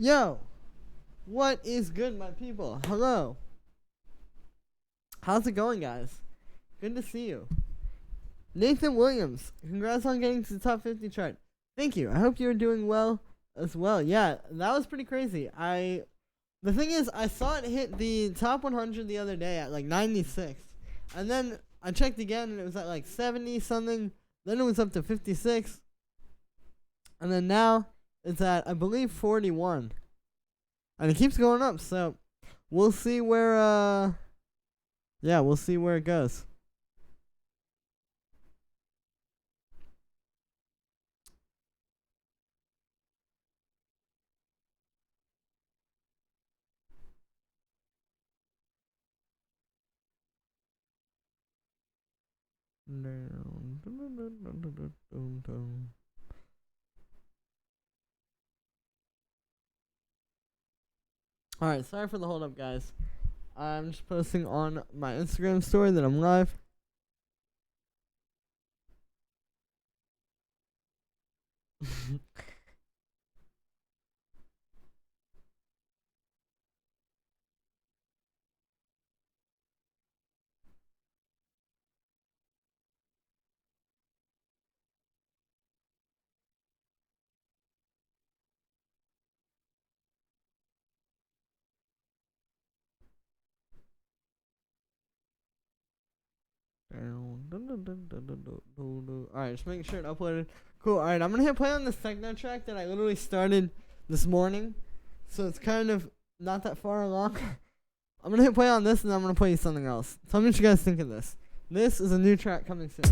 Yo, what is good, my people? Hello. How's it going, guys? Good to see you. Nathan Williams, congrats on getting to the top 50 chart. Thank you. I hope you're doing well as well. Yeah, that was pretty crazy. The thing is, I saw it hit the top 100 the other day at like 96. And then I checked again and it was at like 70 something. Then it was up to 56. And then now it's at, I believe, 41. And it keeps going up, so we'll see where, we'll see where it goes. Alright, sorry for the hold up, guys. I'm just posting on my Instagram story that I'm live. Alright, just making sure it uploaded. Cool, alright, I'm gonna hit play on this techno track that I literally started this morning. So it's kind of not that far along. I'm gonna hit play on this and then I'm gonna play you something else. Tell me what you guys think of this. This is a new track coming soon.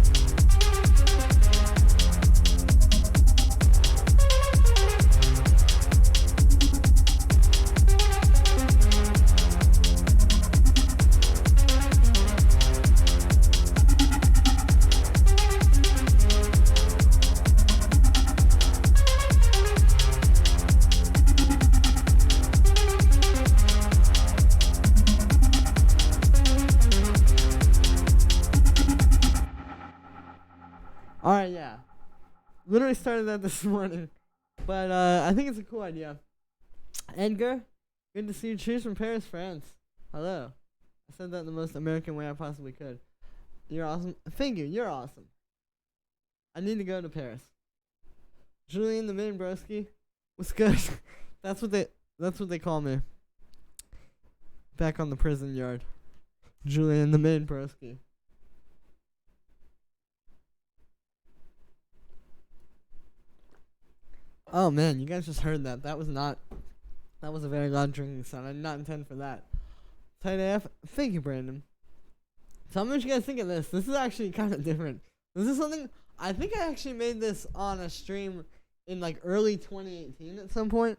Alright, yeah. Literally started that this morning. But I think it's a cool idea. Edgar, good to see you. Cheers from Paris, France. Hello. I said that in the most American way I possibly could. You're awesome. Thank you. You're awesome. I need to go to Paris. Julian the main broski. What's good? That's what they call me. Back on the prison yard. Julian the main broski. Oh man, you guys just heard that. That was a very loud drinking sound. I did not intend for that. Tight AF. Thank you, Brandon. Tell me what you guys think of this. This is actually kind of different. This is something, I think I actually made this on a stream in like early 2018 at some point.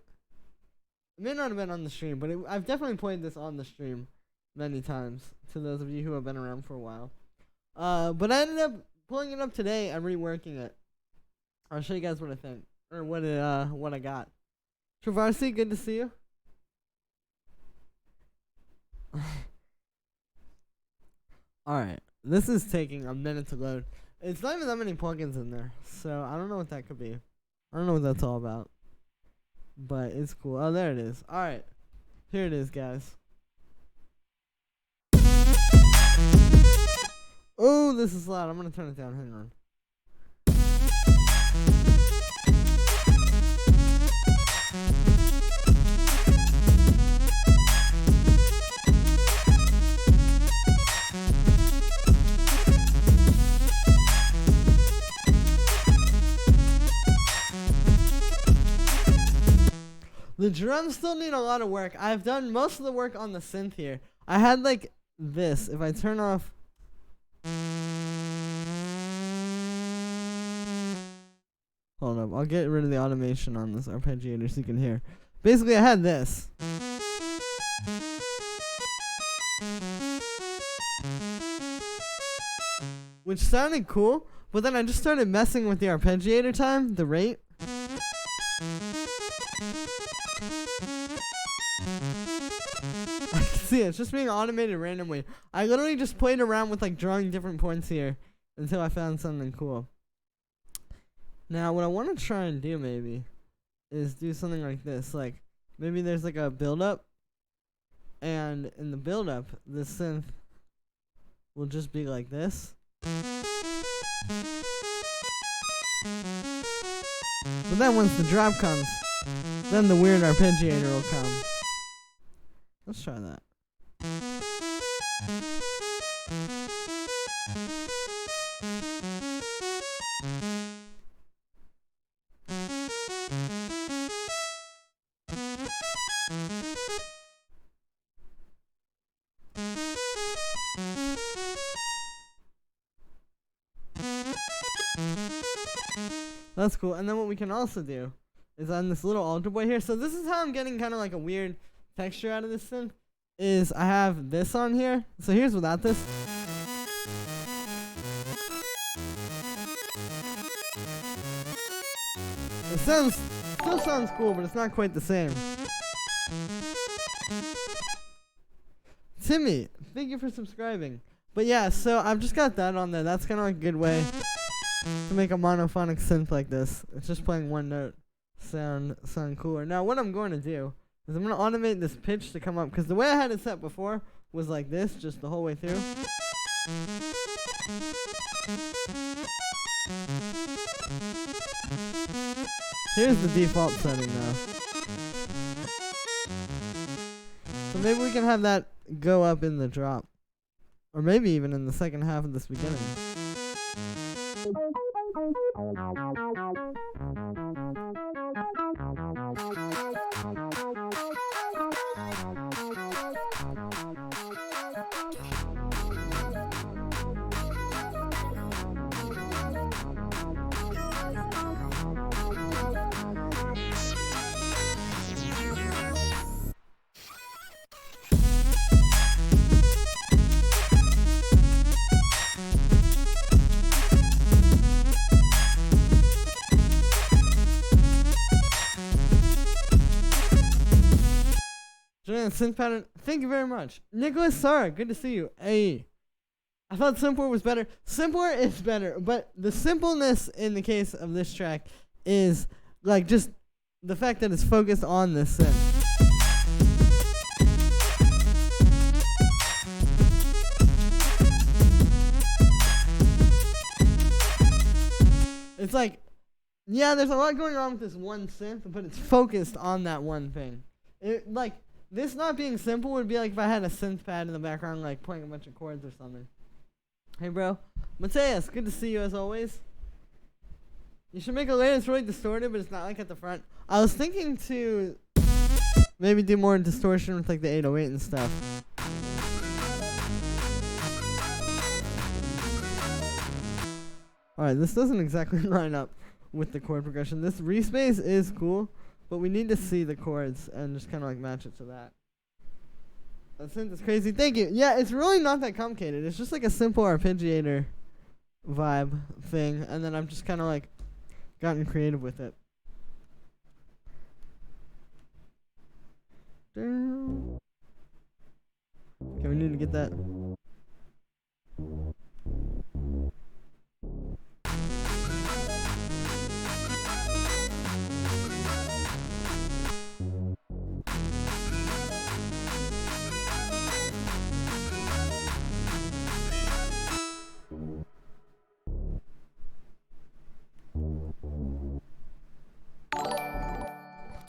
It may not have been on the stream, but I've definitely played this on the stream many times, to those of you who have been around for a while. But I ended up pulling it up today and reworking it. I'll show you guys what I think. Or what I got. Travarsi, good to see you. Alright, this is taking a minute to load. It's not even that many plugins in there, so I don't know what that could be. I don't know what that's all about. But it's cool. Oh, there it is. Alright, here it is, guys. Oh, this is loud. I'm gonna turn it down. Hang on. The drums still need a lot of work. I've done most of the work on the synth here. I had like this. If I turn off... Hold up. I'll get rid of the automation on this arpeggiator so you can hear. Basically, I had this. Which sounded cool, but then I just started messing with the arpeggiator time, the rate. See, it's just being automated randomly. I literally just played around with like drawing different points here until I found something cool. Now, what I want to try and do maybe is do something like this, like maybe there's like a build up, and in the build up, the synth will just be like this. But then once the drop comes, then the weird arpeggiator will come. Let's try that. That's cool. And then what we can also do is on this little altar boy here. So this is how I'm getting kind of like a weird texture out of this thing. Is I have this on here. So here's without this. It still sounds cool, but it's not quite the same. Timmy, thank you for subscribing. But yeah, so I've just got that on there. That's kind of like a good way to make a monophonic synth like this. It's just playing one note. Sound cooler. Now what I'm going to do is I'm going to automate this pitch to come up, because the way I had it set before was like this, just the whole way through. Here's the default setting now. So maybe we can have that go up in the drop. Or maybe even in the second half of this beginning. Synth pattern. Thank you very much. Nicholas Sara, good to see you. Hey. I thought simpler was better. Simpler is better, but the simpleness in the case of this track is like just the fact that it's focused on this synth. It's like, yeah, there's a lot going on with this one synth, but it's focused on that one thing. It like this not being simple would be like if I had a synth pad in the background, like playing a bunch of chords or something. Hey, bro. Mateus, good to see you as always. You should make a layer that's really distorted, but it's not like at the front. I was thinking to maybe do more distortion with like the 808 and stuff. Alright, this doesn't exactly line up with the chord progression. This respace is cool, but we need to see the chords and just kind of like match it to that. That synth is crazy. Thank you. Yeah, it's really not that complicated. It's just like a simple arpeggiator vibe thing, and then I've just kind of like gotten creative with it. Okay, we need to get that.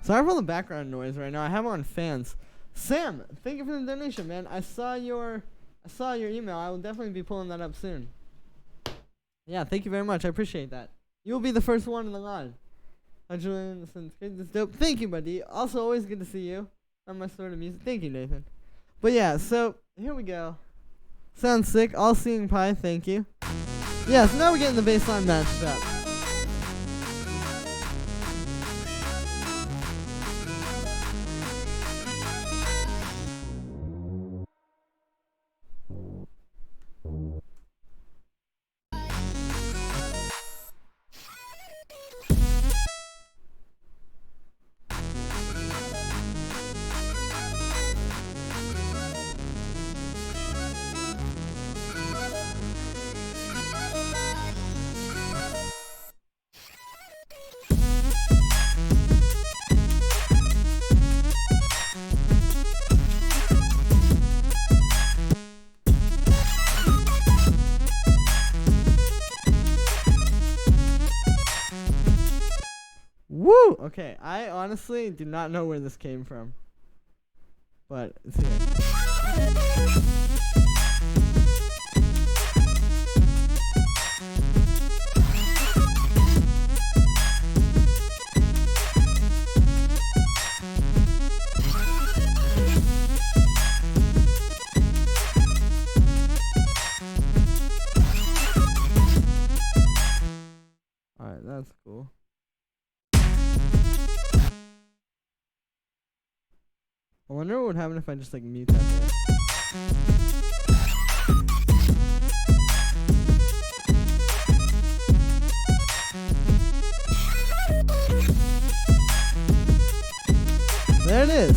Sorry for the background noise right now. I have on fans. Sam, thank you for the donation, man. I saw your email. I will definitely be pulling that up soon. Yeah, thank you very much. I appreciate that. You will be the first one in the line. Hi, Julian. This is dope. Thank you, buddy. Also, always good to see you on my sort of music. Thank you, Nathan. But yeah, so here we go. Sounds sick. All seeing pie. Thank you. Yeah, so now we're getting the bass line matched up. okay. I honestly do not know where this came from, but it's here. Alright, that's cool. I wonder what would happen if I just like mute that there. There it is.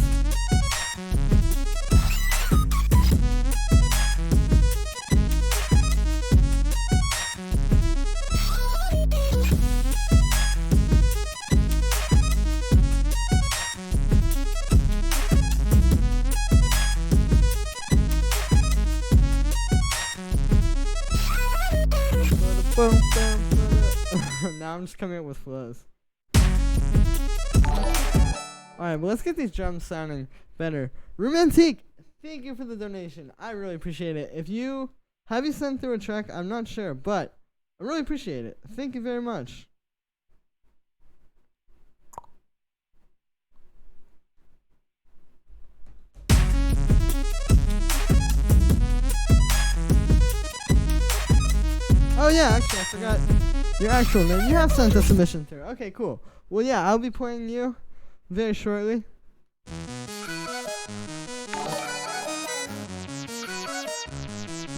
Now I'm just coming up with flows. Alright, but let's get these drums sounding better. Romantique, thank you for the donation. I really appreciate it. If you have you sent through a track, I'm not sure, but I really appreciate it. Thank you very much. Oh yeah, actually I forgot your actual name. You have sent a submission through. Okay, cool. Well yeah, I'll be playing you very shortly.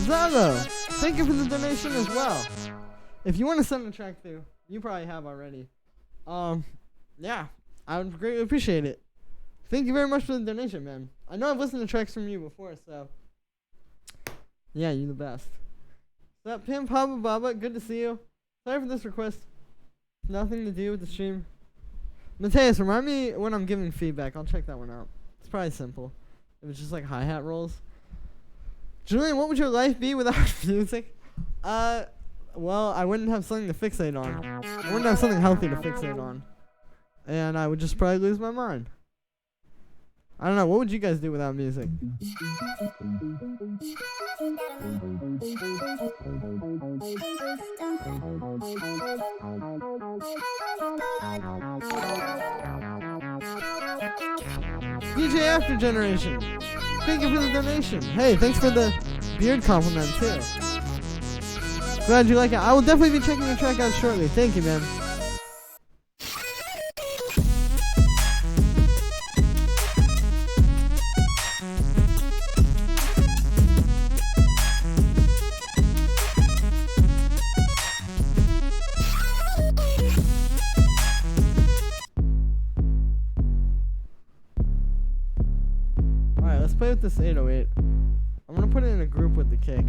Zalo, thank you for the donation as well. If you want to send a track through, you probably have already. Yeah, I would greatly appreciate it. Thank you very much for the donation, man. I know I've listened to tracks from you before, so yeah, you're the best. What's up, Pimp Hubba Bubba? Good to see you. Sorry for this request. Nothing to do with the stream. Mateus, remind me when I'm giving feedback. I'll check that one out. It's probably simple. If it's just like hi-hat rolls. Julian, what would your life be without music? Well, I wouldn't have something to fixate on. I wouldn't have something healthy to fixate on. And I would just probably lose my mind. I don't know. What would you guys do without music? DJ After Generation, thank you for the donation. Hey, thanks for the beard compliment too. Glad you like it. I will definitely be checking your track out shortly. Thank you, man. Play with this 808. I'm gonna put it in a group with the kick.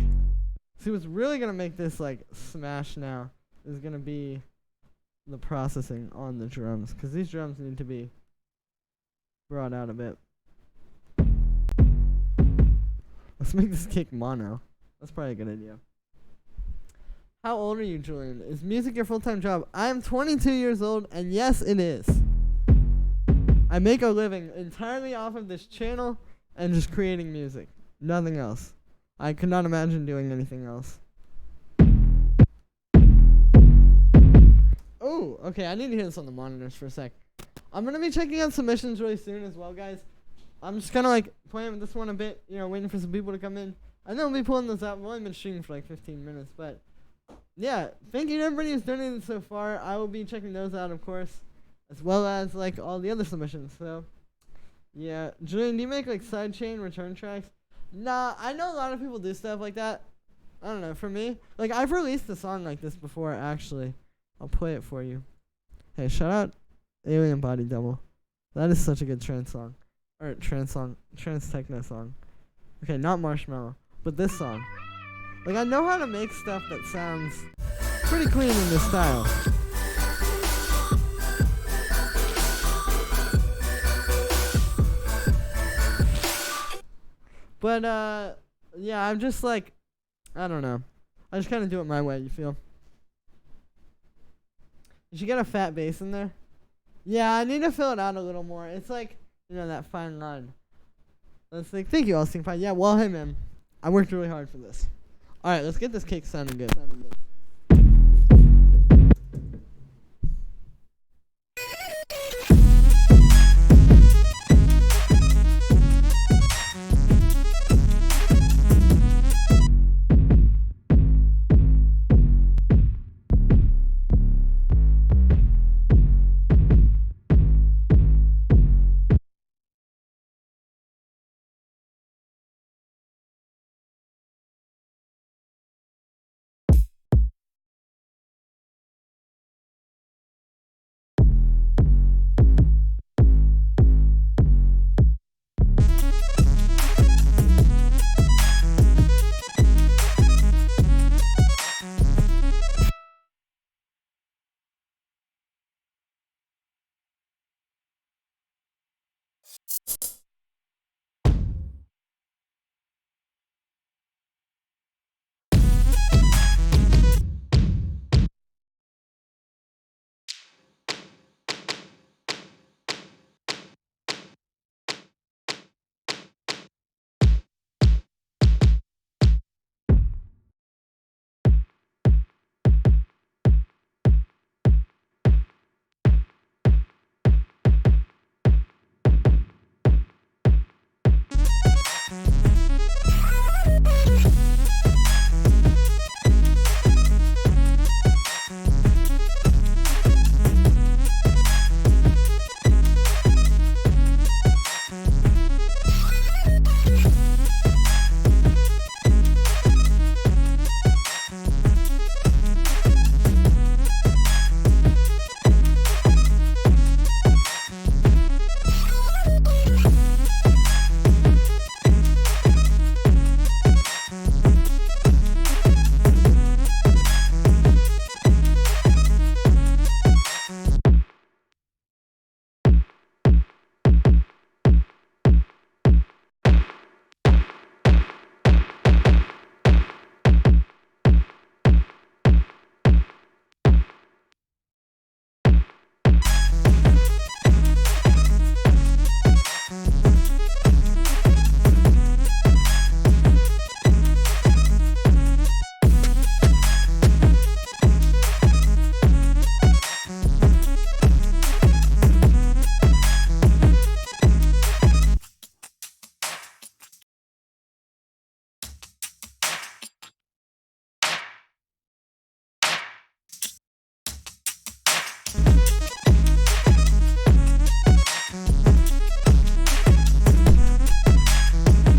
See, what's really gonna make this like smash now is gonna be the processing on the drums, because these drums need to be brought out a bit. Let's make this kick mono. That's probably a good idea. How old are you, Julian? Is music your full-time job? I am 22 years old, and yes, it is. I make a living entirely off of this channel and just creating music. Nothing else. I could not imagine doing anything else. Oh, okay, I need to hear this on the monitors for a sec. I'm going to be checking out submissions really soon as well, guys. I'm just kind of like playing with this one a bit, you know, waiting for some people to come in. I know I'll be pulling this out. I've only been streaming for like 15 minutes, but yeah, thank you to everybody who's donated so far. I will be checking those out, of course, as well as like all the other submissions, so yeah. Julian, do you make like sidechain return tracks? Nah, I know a lot of people do stuff like that. I don't know, for me, like I've released a song like this before actually. I'll play it for you. Hey, shout out Alien Body Double. That is such a good trance song. Or trance techno song. Okay, not Marshmallow, but this song. Like I know how to make stuff that sounds pretty clean in this style. But, yeah, I'm just like, I don't know. I just kind of do it my way, you feel? You should get a fat bass in there. Yeah, I need to fill it out a little more. It's like, that fine line. Let's think. Thank you, Austin Pine. Yeah, well, hey, man. I worked really hard for this. All right, let's get this cake sounding good.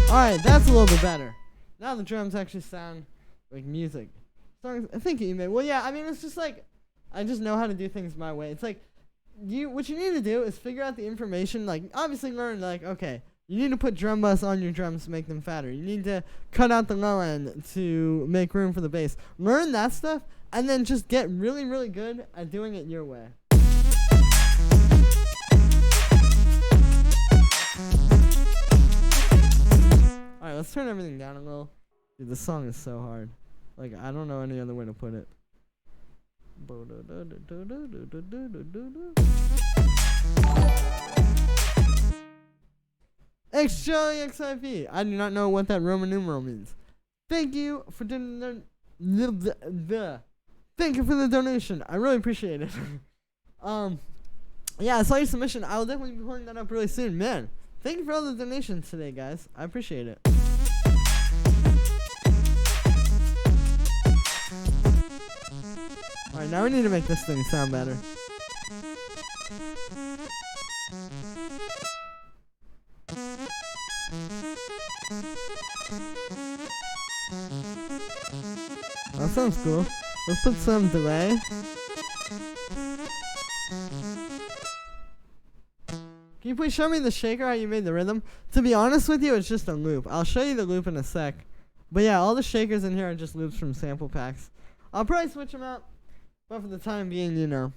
Alright, that's a little bit better. Now the drums actually sound like music. Thank you, man. Well, yeah, I mean, it's just like, I just know how to do things my way. It's like, what you need to do is figure out the information, like, obviously learn, like, okay, you need to put drum bus on your drums to make them fatter. You need to cut out the low end to make room for the bass. Learn that stuff, and then just get really, really good at doing it your way. Alright, let's turn everything down a little. Dude, this song is so hard. Like, I don't know any other way to put it. XJXIP. I do not know what that Roman numeral means. Thank you for Thank you for the donation. I really appreciate it. Yeah, I saw your submission. I will definitely be pulling that up really soon. Man, thank you for all the donations today, guys. I appreciate it. Alright, now we need to make this thing sound better. That sounds cool. Let's put some delay. Can you please show me the shaker, how you made the rhythm? To be honest with you, it's just a loop. I'll show you the loop in a sec. But yeah, all the shakers in here are just loops from sample packs. I'll probably switch them out, but for the time being, you know.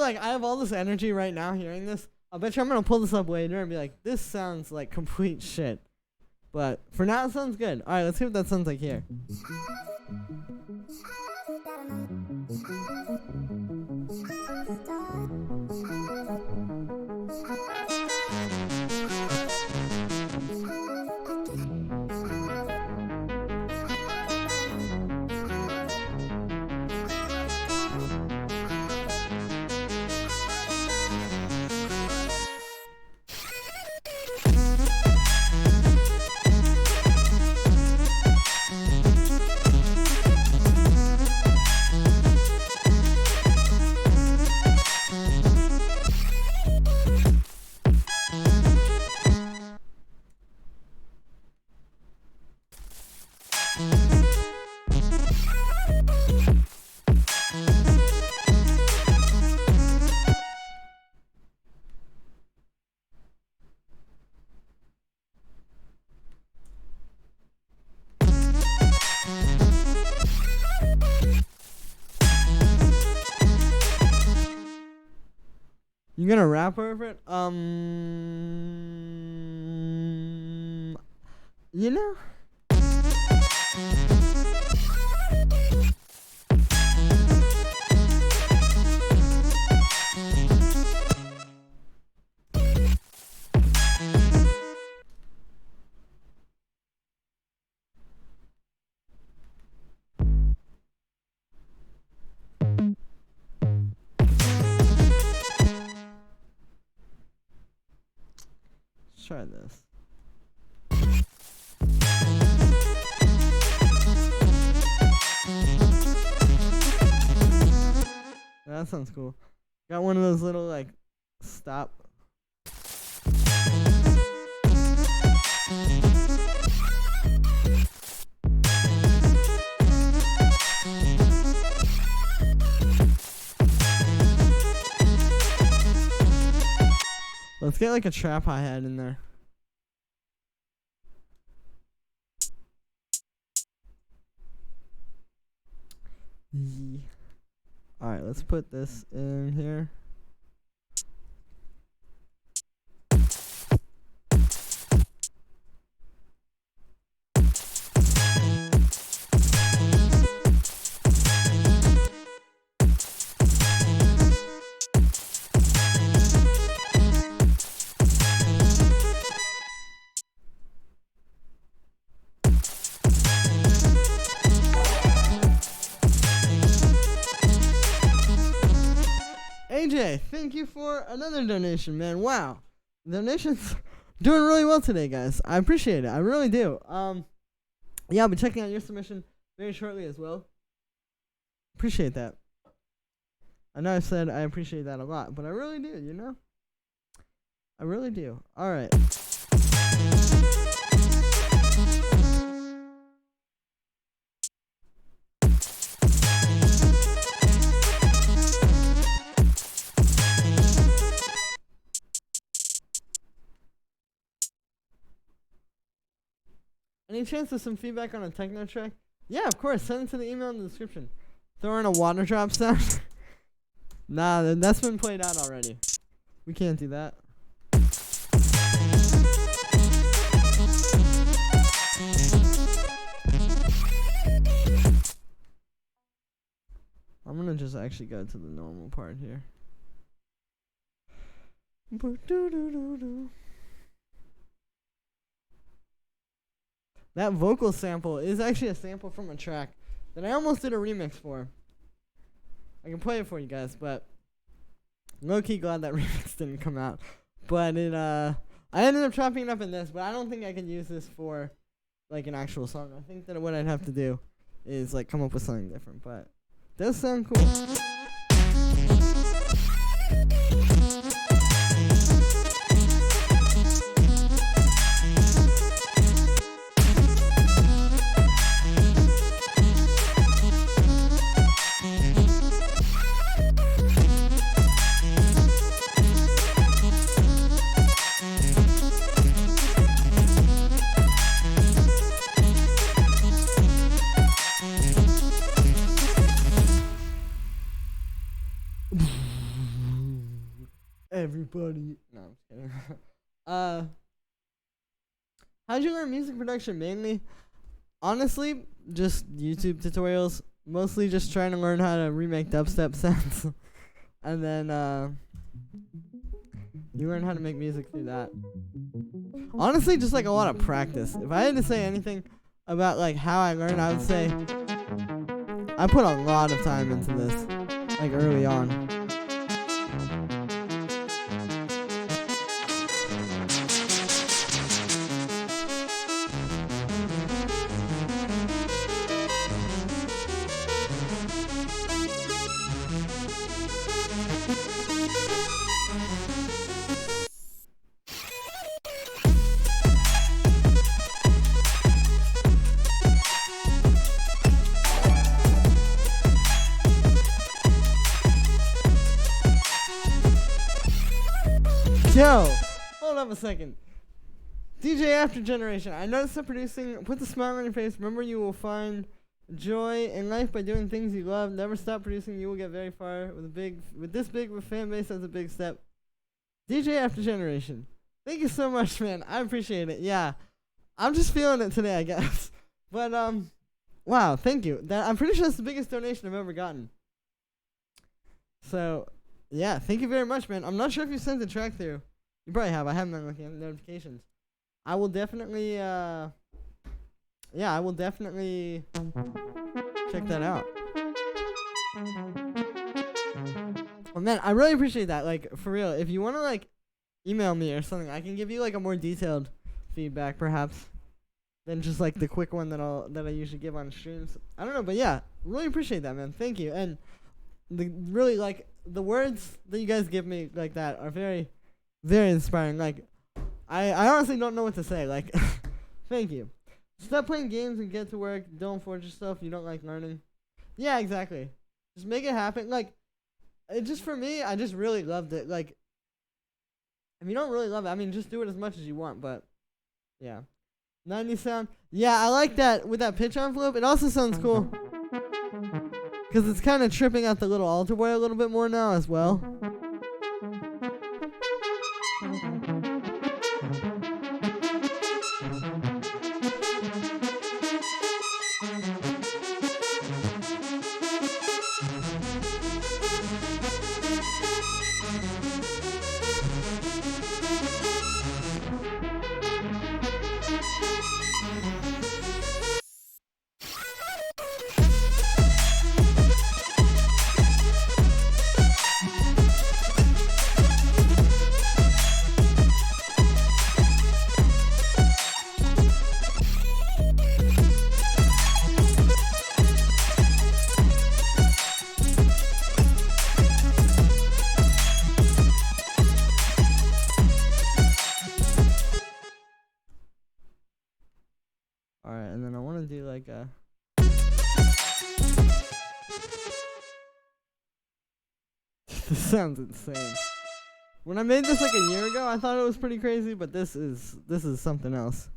like, I have all this energy right now hearing this. I bet you I'm gonna pull this up later and be like, this sounds like complete shit. But for now, it sounds good. All right, let's see what that sounds like here. You gonna rap over it? You know? Try this. That sounds cool. Got one of those little like stop. Let's get like a trap hi-hat in there. Alright, let's put this in here. AJ, thank you for another donation, man. Wow. Donations doing really well today, guys. I appreciate it. I really do. Yeah, I'll be checking out your submission very shortly as well. Appreciate that. I know I said I appreciate that a lot, but I really do, you know? I really do. All right. Any chance of some feedback on a techno track? Yeah, of course. Send it to the email in the description. Throw in a water drop sound. Nah, that's been played out already. We can't do that. I'm gonna just actually go to the normal part here. That vocal sample is actually a sample from a track that I almost did a remix for. I can play it for you guys, but low-key glad that remix didn't come out. But it, I ended up chopping it up in this, but I don't think I can use this for, like, an actual song. I think that what I'd have to do is, like, come up with something different, but it does sound cool. everybody. No, I'm just kidding. How'd you learn music production? Mainly, honestly, just YouTube tutorials. Mostly just trying to learn how to remake dubstep sounds. And then, you learn how to make music through that. Honestly, just like a lot of practice. If I had to say anything about like how I learned, I would say I put a lot of time into this, like early on. Yo, hold up a second. DJ After Generation. I noticed that producing, put the smile on your face. Remember, you will find joy in life by doing things you love. Never stop producing. You will get very far. With this big of a fan base, that's a big step. DJ After Generation. Thank you so much, man. I appreciate it. Yeah, I'm just feeling it today, I guess. But wow, thank you. I'm pretty sure that's the biggest donation I've ever gotten. So, yeah, thank you very much, man. I'm not sure if you sent the track through. You probably have. I haven't been looking at notifications. I will definitely, yeah, I will definitely check that out. Oh, man, I really appreciate that. Like, for real, if you want to, like, email me or something, I can give you, like, a more detailed feedback, perhaps, than just, like, the quick one that I usually give on streams. I don't know, but, yeah, really appreciate that, man. Thank you. And really, like, the words that you guys give me like that are very, very inspiring. Like, I honestly don't know what to say. Like, thank you. Stop playing games and get to work. Don't force yourself. You don't like learning. Yeah, exactly. Just make it happen. Like, it just, for me, I just really loved it. Like, if you don't really love it, I mean, just do it as much as you want. But, yeah. 90 sound. Yeah, I like that with that pitch envelope. It also sounds cool, because it's kind of tripping out the little altar boy a little bit more now as well. Alright, and then I want to do like a... This sounds insane. When I made this like a year ago, I thought it was pretty crazy, but this is something else.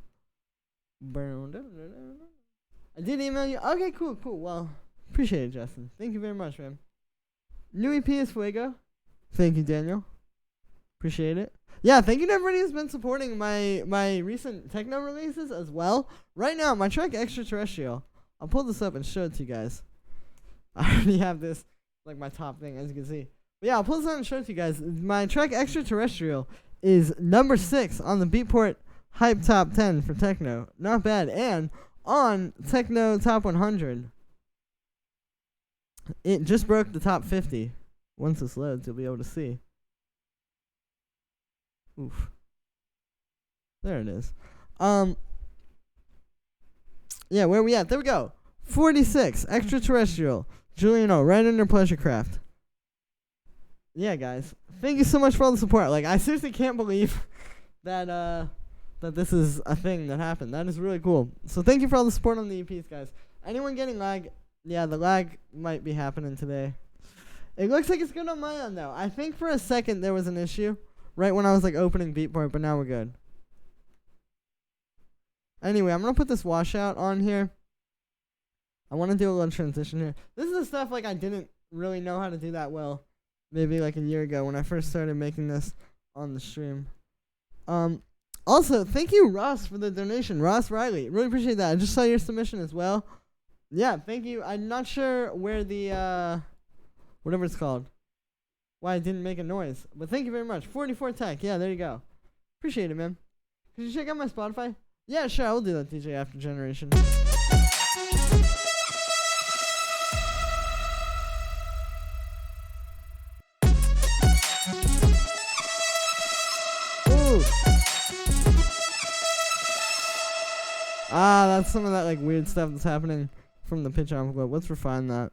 I did email you. Okay, cool. Well, appreciate it, Justin. Thank you very much, man. New EP is Fuego. Thank you, Daniel. Appreciate it. Yeah, thank you to everybody who's been supporting my recent techno releases as well. Right now, my track Extraterrestrial. I'll pull this up and show it to you guys. I already have this, like, my top thing, as you can see. But yeah, I'll pull this up and show it to you guys. My track Extraterrestrial is number 6 on the Beatport Hype Top 10 for techno. Not bad. And on Techno Top 100, it just broke the top 50. Once this loads, you'll be able to see. Oof. There it is. Yeah, where are we at? There we go. 46, Extraterrestrial. Juliano, right under Pleasurecraft. Yeah, guys. Thank you so much for all the support. Like, I seriously can't believe that that this is a thing that happened. That is really cool. So thank you for all the support on the EPs, guys. Anyone getting lag? Yeah, the lag might be happening today. It looks like it's good on my end, though. I think for a second there was an issue right when I was, like, opening Beatport, but now we're good. Anyway, I'm going to put this washout on here. I want to do a little transition here. This is the stuff, like, I didn't really know how to do that well maybe, like, a year ago when I first started making this. on the stream. Also, thank you, Ross, for the donation. Ross Riley. Really appreciate that. I just saw your submission as well. Yeah, thank you. I'm not sure where the, whatever it's called, why it didn't make a noise. But thank you very much. 44 Tech. Yeah, there you go. Appreciate it, man. Could you check out my Spotify? Yeah, sure. I will do that, DJ After Generation. Ooh. That's some of that like weird stuff that's happening from the pitch envelope. Let's refine that.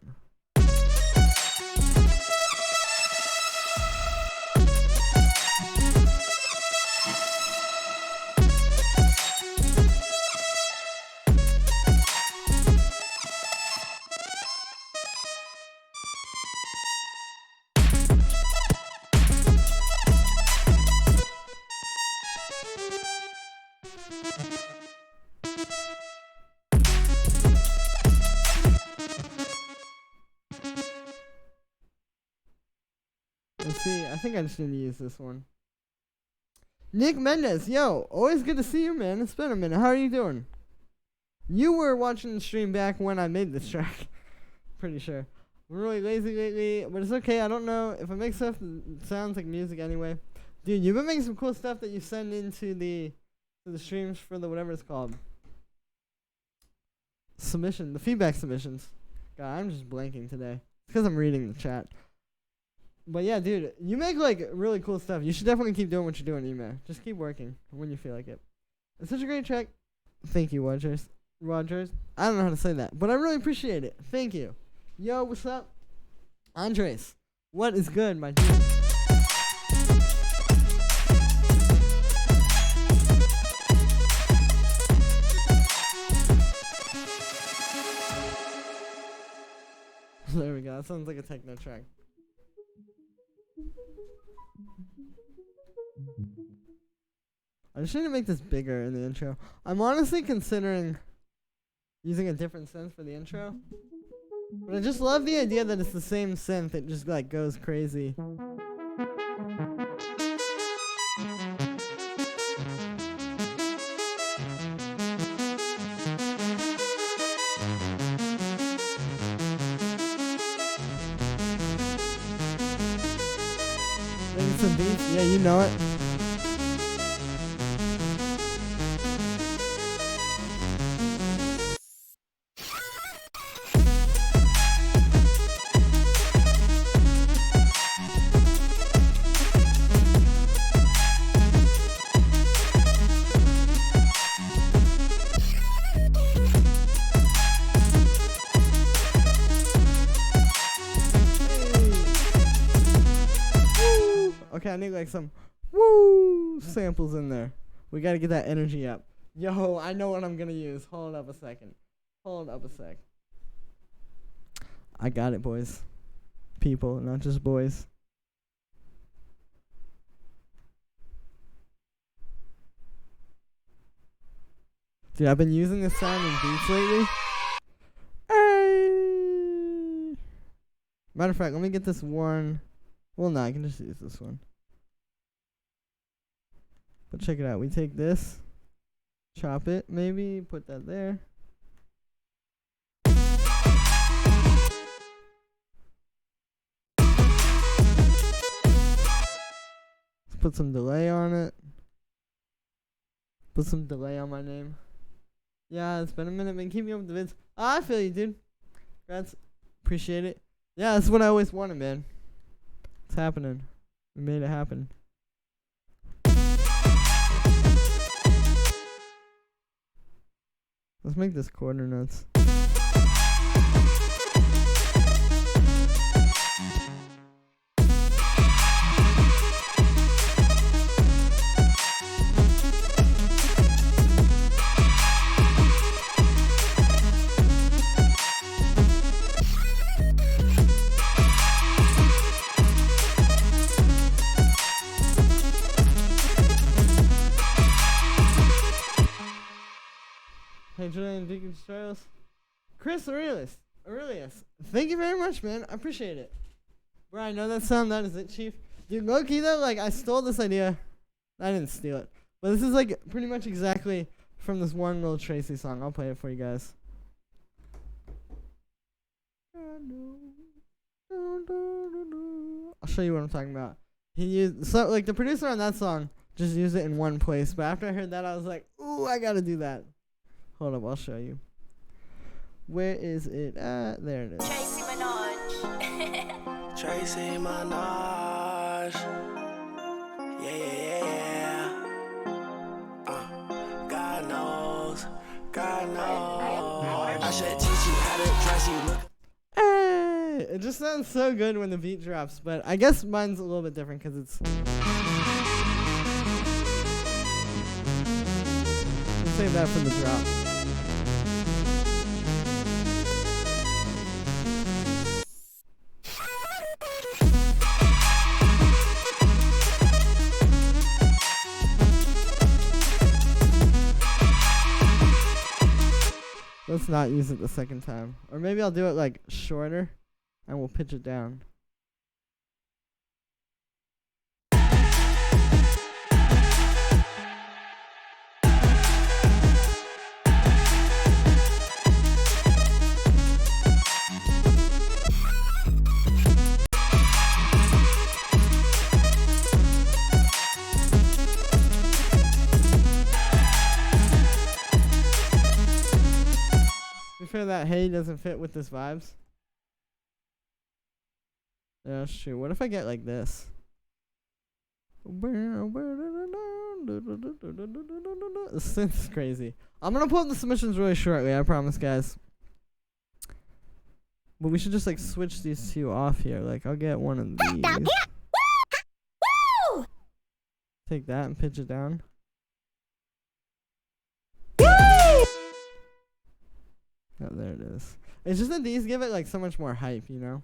Let's see. I think I just need to use this one. Nick Mendez, yo, always good to see you, man. It's been a minute. How are you doing? You were watching the stream back when I made this track. Pretty sure. We're really lazy lately, but it's okay. I don't know if it makes stuff that sounds like music anyway. Dude, you've been making some cool stuff that you send into the streams for the whatever it's called. Submission, the feedback submissions. God, I'm just blanking today. It's because I'm reading the chat. But yeah, dude, you make like really cool stuff. You should definitely keep doing what you're doing, Ema. Just keep working when you feel like it. It's such a great track. Thank you, Rogers. I don't know how to say that, but I really appreciate it. Thank you. Yo, what's up? Andres, what is good, my dude? There we go. That sounds like a techno track. I just need to make this bigger in the intro. I'm honestly considering using a different synth for the intro. But I just love the idea that it's the same synth. It just like goes crazy. Making some beats? Yeah, you know it. Okay, I need like some woo samples in there. We gotta get that energy up. Yo, I know what I'm gonna use. Hold up a second. Hold up a sec. I got it, boys. People, not just boys. Dude, I've been using this sound in beats lately. Hey. Matter of fact, let me get this one. Well, no, I can just use this one. But check it out. We take this, chop it, maybe, put that there. Let's put some delay on it. Put some delay on my name. Yeah, it's been a minute. Been keeping up with the vids. I feel you, dude. Congrats. Appreciate it. Yeah, that's what I always wanted, man. It's happening. We made it happen. Let's make this quarter notes. Hey, Julian, Deacon Trails. Chris Aurelius, thank you very much, man. I appreciate it. Bro, I know that sound. That is it, Chief. Dude, low key though, like I stole this idea. I didn't steal it, but this is like pretty much exactly from this one Lil Tracy song. I'll play it for you guys. I'll show you what I'm talking about. He used like the producer on that song just used it in one place, but after I heard that, I was like, ooh, I gotta do that. Hold up, I'll show you. Where is it at? There it is. Tracy Minaj. Tracy Minaj. Yeah. God knows. I should teach you how to dress you. Look. Hey, it just sounds so good when the beat drops, but I guess mine's a little bit different because it's. Let's save that for the drop. Let's not use it the second time. Or maybe I'll do it like shorter and we'll pitch it down. Fair that hey doesn't fit with this vibes. Yeah, that's true. What if I get like this? This synth's crazy. I'm gonna pull up the submissions really shortly, I promise, guys. But we should just like switch these two off here. Like I'll get one of these. Take that and pitch it down. Oh, there it is. It's just that these give it like so much more hype, you know?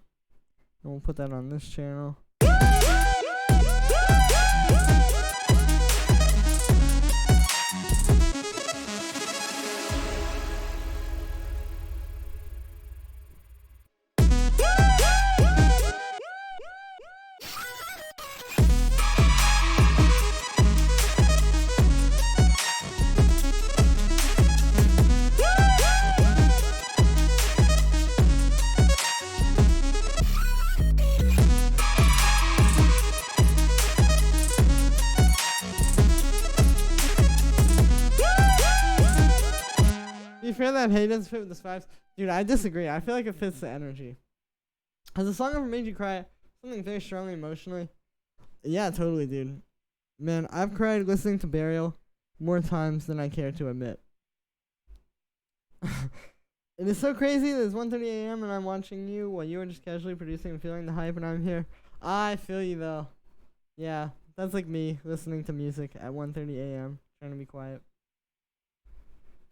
And we'll put that on this channel. Fair that hey doesn't fit with the vibes. Dude, I disagree. I feel like it fits the energy. Has a song ever made you cry? Something very strongly emotionally? Yeah, totally, dude. Man, I've cried listening to Burial more times than I care to admit. It is so crazy that it's 1:30 a.m. and I'm watching you while you are just casually producing and feeling the hype and I'm here. I feel you though. Yeah, that's like me listening to music at 1:30 a.m. trying to be quiet.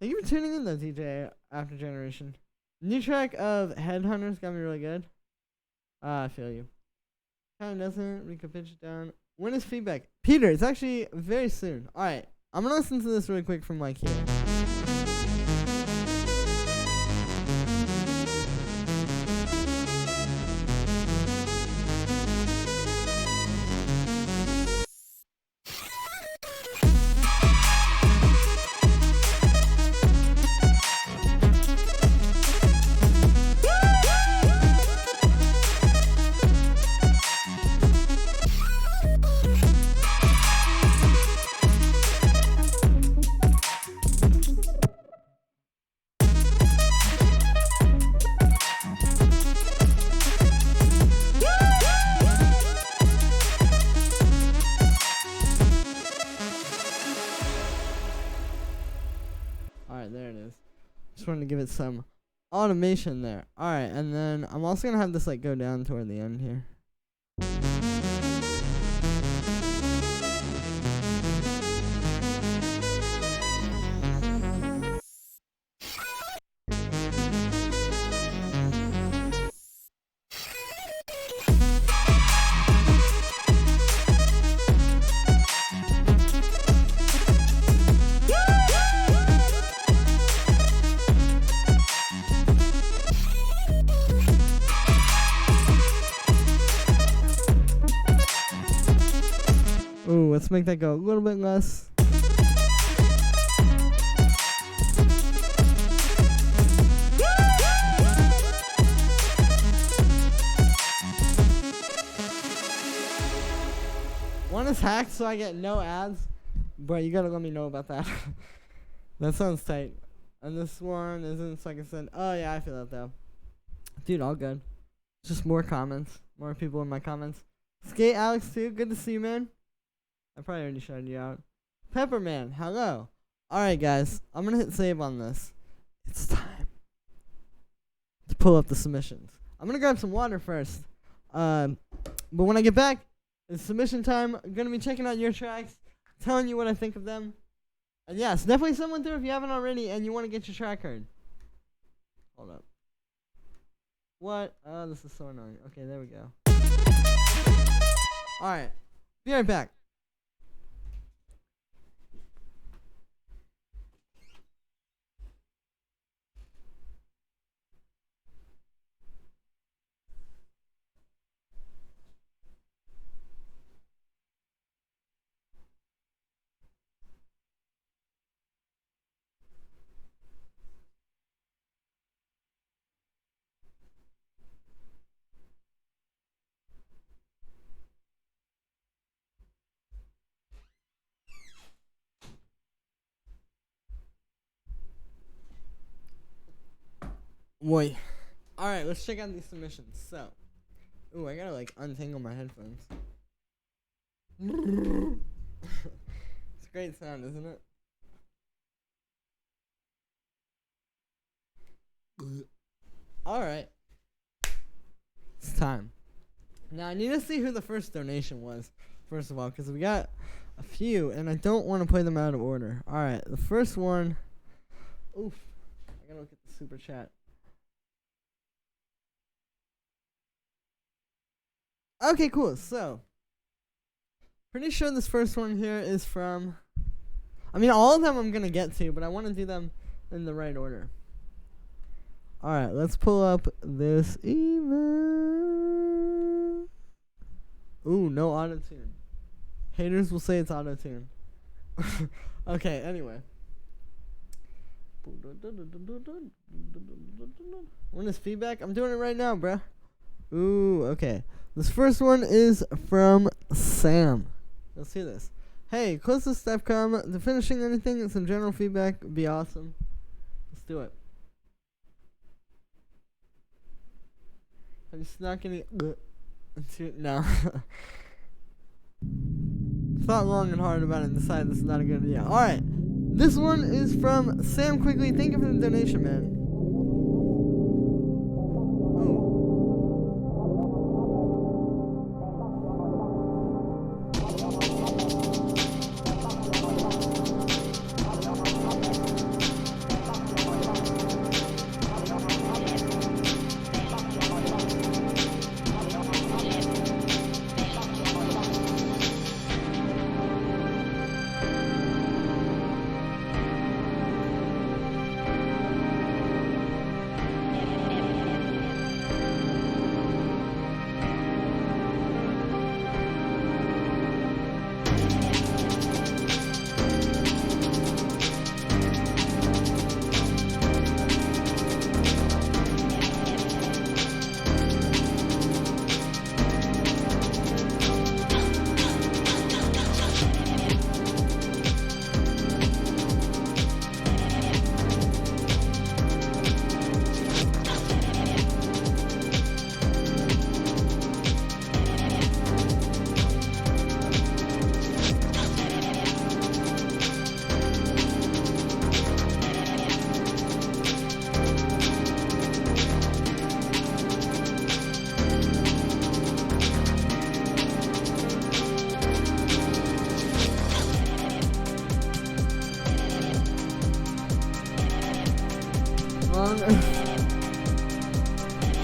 Thank you for tuning in though, DJ After Generation. New track of Headhunters got me really good. I feel you. Kinda doesn't. We could pitch it down. When is feedback? Peter, it's actually very soon. Alright, I'm gonna listen to this really quick from like here. Alright, there it is. Just wanted to give it some automation there. Alright, and then I'm also going to have this like go down toward the end here. make that go a little bit less. One is hacked, so I get no ads. But you gotta let me know about that. That sounds tight. And this one isn't, like I said. Oh, yeah, I feel that, though. Dude, all good. Just more comments. More people in my comments. Skate Alex, too. Good to see you, man. I probably already shouted you out. Pepperman, hello. Alright, guys. I'm gonna hit save on this. It's time to pull up the submissions. I'm gonna grab some water first. But when I get back, it's submission time. I'm gonna be checking out your tracks, telling you what I think of them. And yes, definitely someone through if you haven't already and you want to get your track heard. Hold up. What? Oh, this is so annoying. Okay, there we go. Alright. Be right back. Boy. Alright, let's check out these submissions. So. Ooh, I gotta like untangle my headphones. It's a great sound, isn't it? Alright. It's time. Now I need to see who the first donation was, first of all, because we got a few and I don't want to play them out of order. Alright, the first one. Oof. I gotta look at the super chat. Okay, cool. So, pretty sure this first one here is from... I mean, all of them I'm going to get to, but I want to do them in the right order. Alright, let's pull up this email. Ooh, no auto-tune. Haters will say it's auto-tune. Okay, anyway. When is feedback? I'm doing it right now, bruh. Ooh, okay. This first one is from Sam. Let's hear this. Hey, closest step come to finishing anything and some general feedback would be awesome. Let's do it. Have you snuck any... No. Thought long and hard about it and decided this is not a good idea. Alright. This one is from Sam Quigley. Thank you for the donation, man.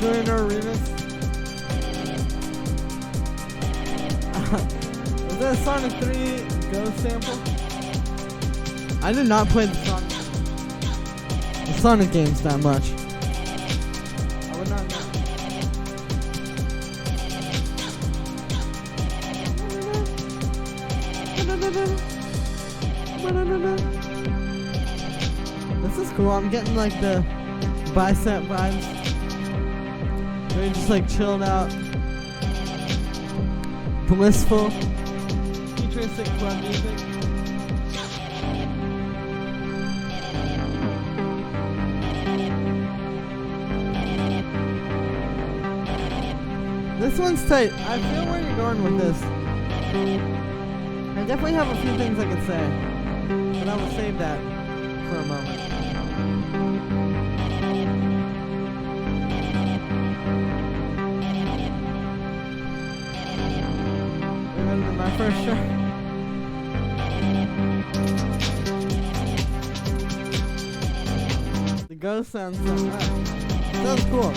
Julienearl remix. Is that a Sonic 3 Go sample? I did not play the Sonic games that much. I would not know. This is cool. I'm getting like the bicep vibes. Very just like chilled out, blissful, futuristic club music. This one's tight. I feel where you're going with this. I definitely have a few things I could say, but I will save that for a moment. Remember my first track? The ghost sounds sounds cool.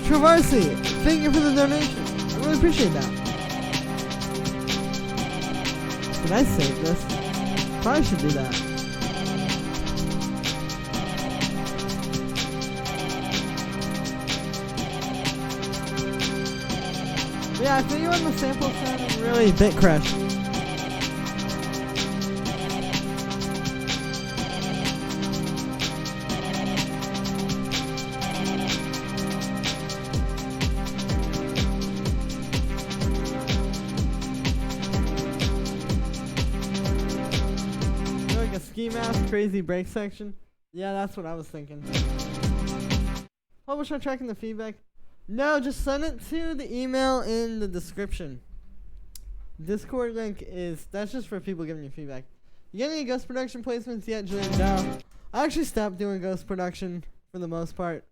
Travarsi, thank you for the donation. I really appreciate that. Did I save this? Probably should do that. Yeah, I feel you on the sample sounding really bit crash. Ski mask, crazy break section. Yeah, that's what I was thinking. Publish our track in the feedback. No, just send it to the email in the description. Discord link that's just for people giving you feedback. You get any ghost production placements yet, Julian? No. I actually stopped doing ghost production for the most part.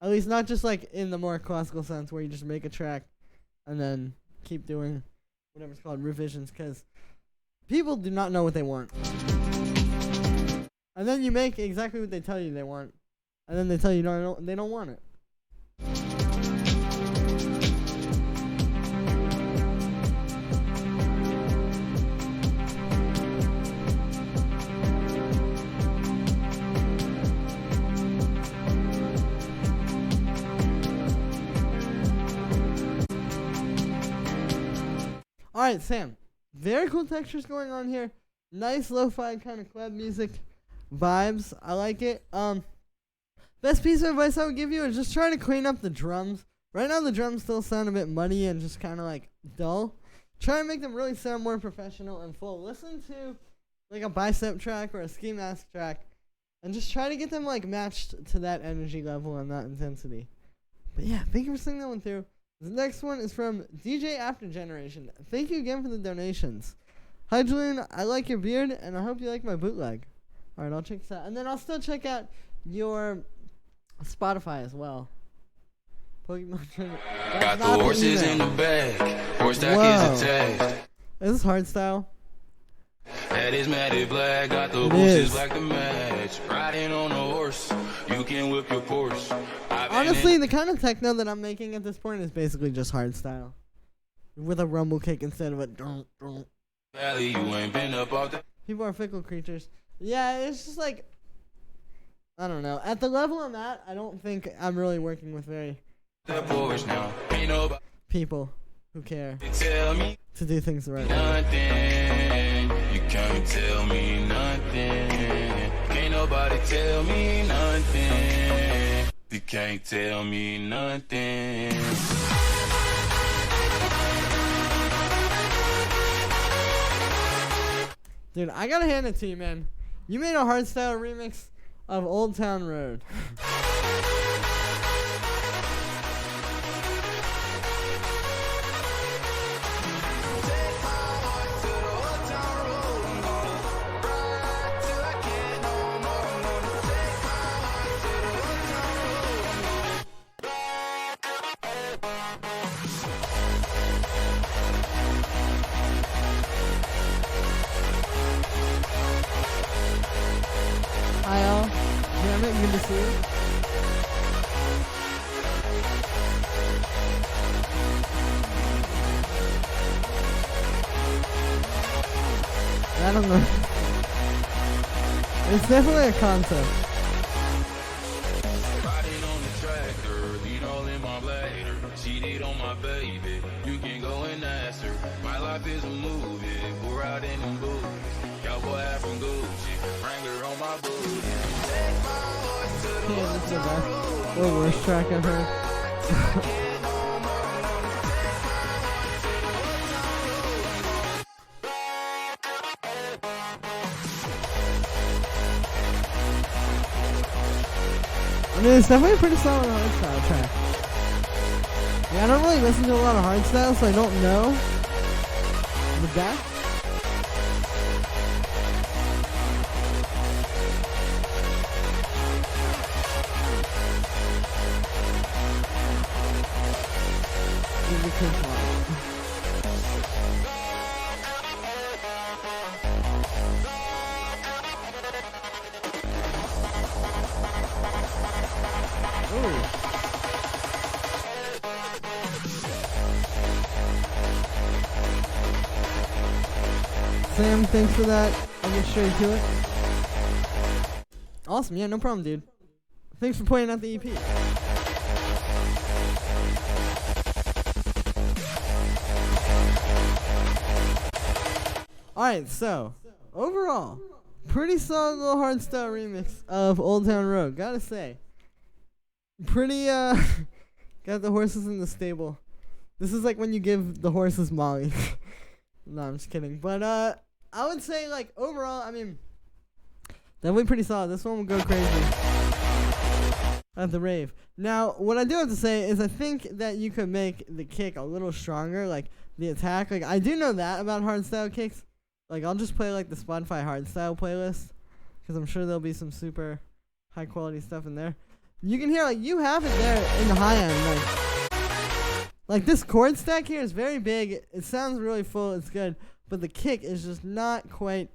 At least not just like in the more classical sense where you just make a track and then keep doing whatever's called revisions, because people do not know what they want. And then you make exactly what they tell you they want. And then they tell you they don't want it. Alright, Sam. Very cool textures going on here. Nice lo-fi kind of club music vibes. I like it. Best piece of advice I would give you is just try to clean up the drums. Right now the drums still sound a bit muddy and just kind of like dull. Try and make them really sound more professional and full. Listen to like a bicep track or a ski mask track and just try to get them like matched to that energy level and that intensity. But yeah, thank you for singing that one through. The next one is from DJ After Generation. Thank you again for the donations. Hi Julian, I like your beard and I hope you like my bootleg. Alright, I'll check this out. And then I'll still check out your Spotify as well. Pokemon Trainer. Got the horses in the bag. Horse stack is attacked. Is this hardstyle? That is matted black. Got the horses black to match. Riding on a horse. You can whip your Porsche. Honestly, the kind of techno that I'm making at this point is basically just hardstyle. With a rumble kick instead of a don't. Valley, you ain't been up all the People are fickle creatures. Yeah, it's just like, I don't know. At the level I'm at, I don't think I'm really working with very people who care to do things the right way. You can't tell me nothing. Can't nobody tell me nothing. You can't tell me nothing. Dude, I gotta hand it to you, man. You made a hardstyle remix of Old Town Road. Hi all. Damn it, good to see you. I don't know. It's definitely a concept. mom later. Cheated on my baby. You can go and ask her. My life is a movie. Pour out in them booties. Cowboy hat from Gucci. Wrangler on my booty. Take my horse to the Yeah, that's the best. Or worst track I've heard. I mean, it's definitely a pretty solid hardstyle track. Yeah, I don't really listen to a lot of hardstyle, so I don't know the best. Give me King Kong. Sam, thanks for that. I'll get straight to it. Awesome, yeah, no problem, dude. Thanks for pointing out the EP. Alright, so, overall, pretty solid little hardstyle remix of Old Town Road, gotta say. Pretty, got the horses in the stable. This is like when you give the horses Molly. No, I'm just kidding. But, I would say, like, overall, I mean, definitely pretty solid. This one will go crazy at the rave. Now, what I do have to say is I think that you could make the kick a little stronger, like, the attack. Like, I do know that about hardstyle kicks. Like, I'll just play, like, the Spotify hardstyle playlist, because I'm sure there'll be some super high-quality stuff in there. You can hear, like, you have it there in the high end, like this chord stack here is very big. It sounds really full. It's good. But the kick is just not quite,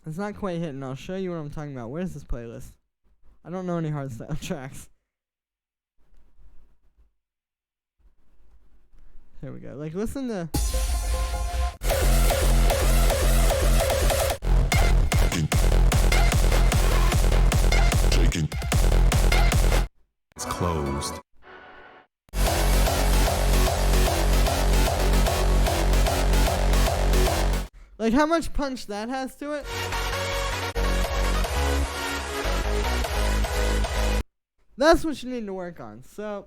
it's not quite hitting. I'll show you what I'm talking about. Where's this playlist? I don't know any hardstyle tracks. Here we go. Like, listen to. It's closed. Like how much punch that has to it. That's what you need to work on. So,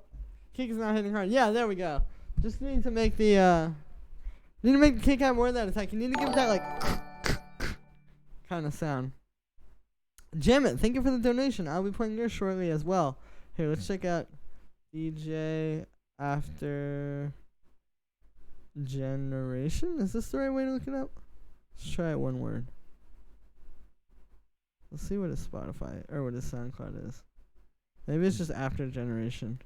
kick is not hitting hard. Yeah, there we go. Just need to make the kick have more of that attack. You need to give it that like kind of sound. Jam it. Thank you for the donation. I'll be playing yours shortly as well. Here, let's check out DJ After Generation. Is this the right way to look it up? Let's try it one word. Let's see what his Spotify or what his SoundCloud is. Maybe it's just After Generation.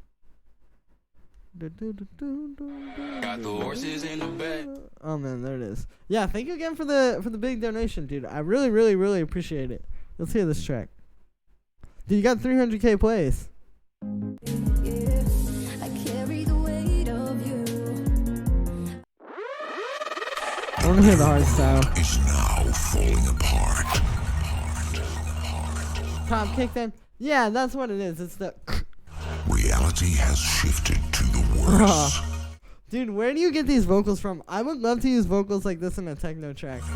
Got the horses in the back. Oh man, there it is. Yeah, thank you again for the big donation, dude. I really, really, really appreciate it. Let's hear this track. Dude, you got 300k plays. I want to hear the hard style. Is now falling apart. Top kick then? Yeah, that's what it is. It's the Reality has shifted to the worse. Dude, where do you get these vocals from? I would love to use vocals like this in a techno track. I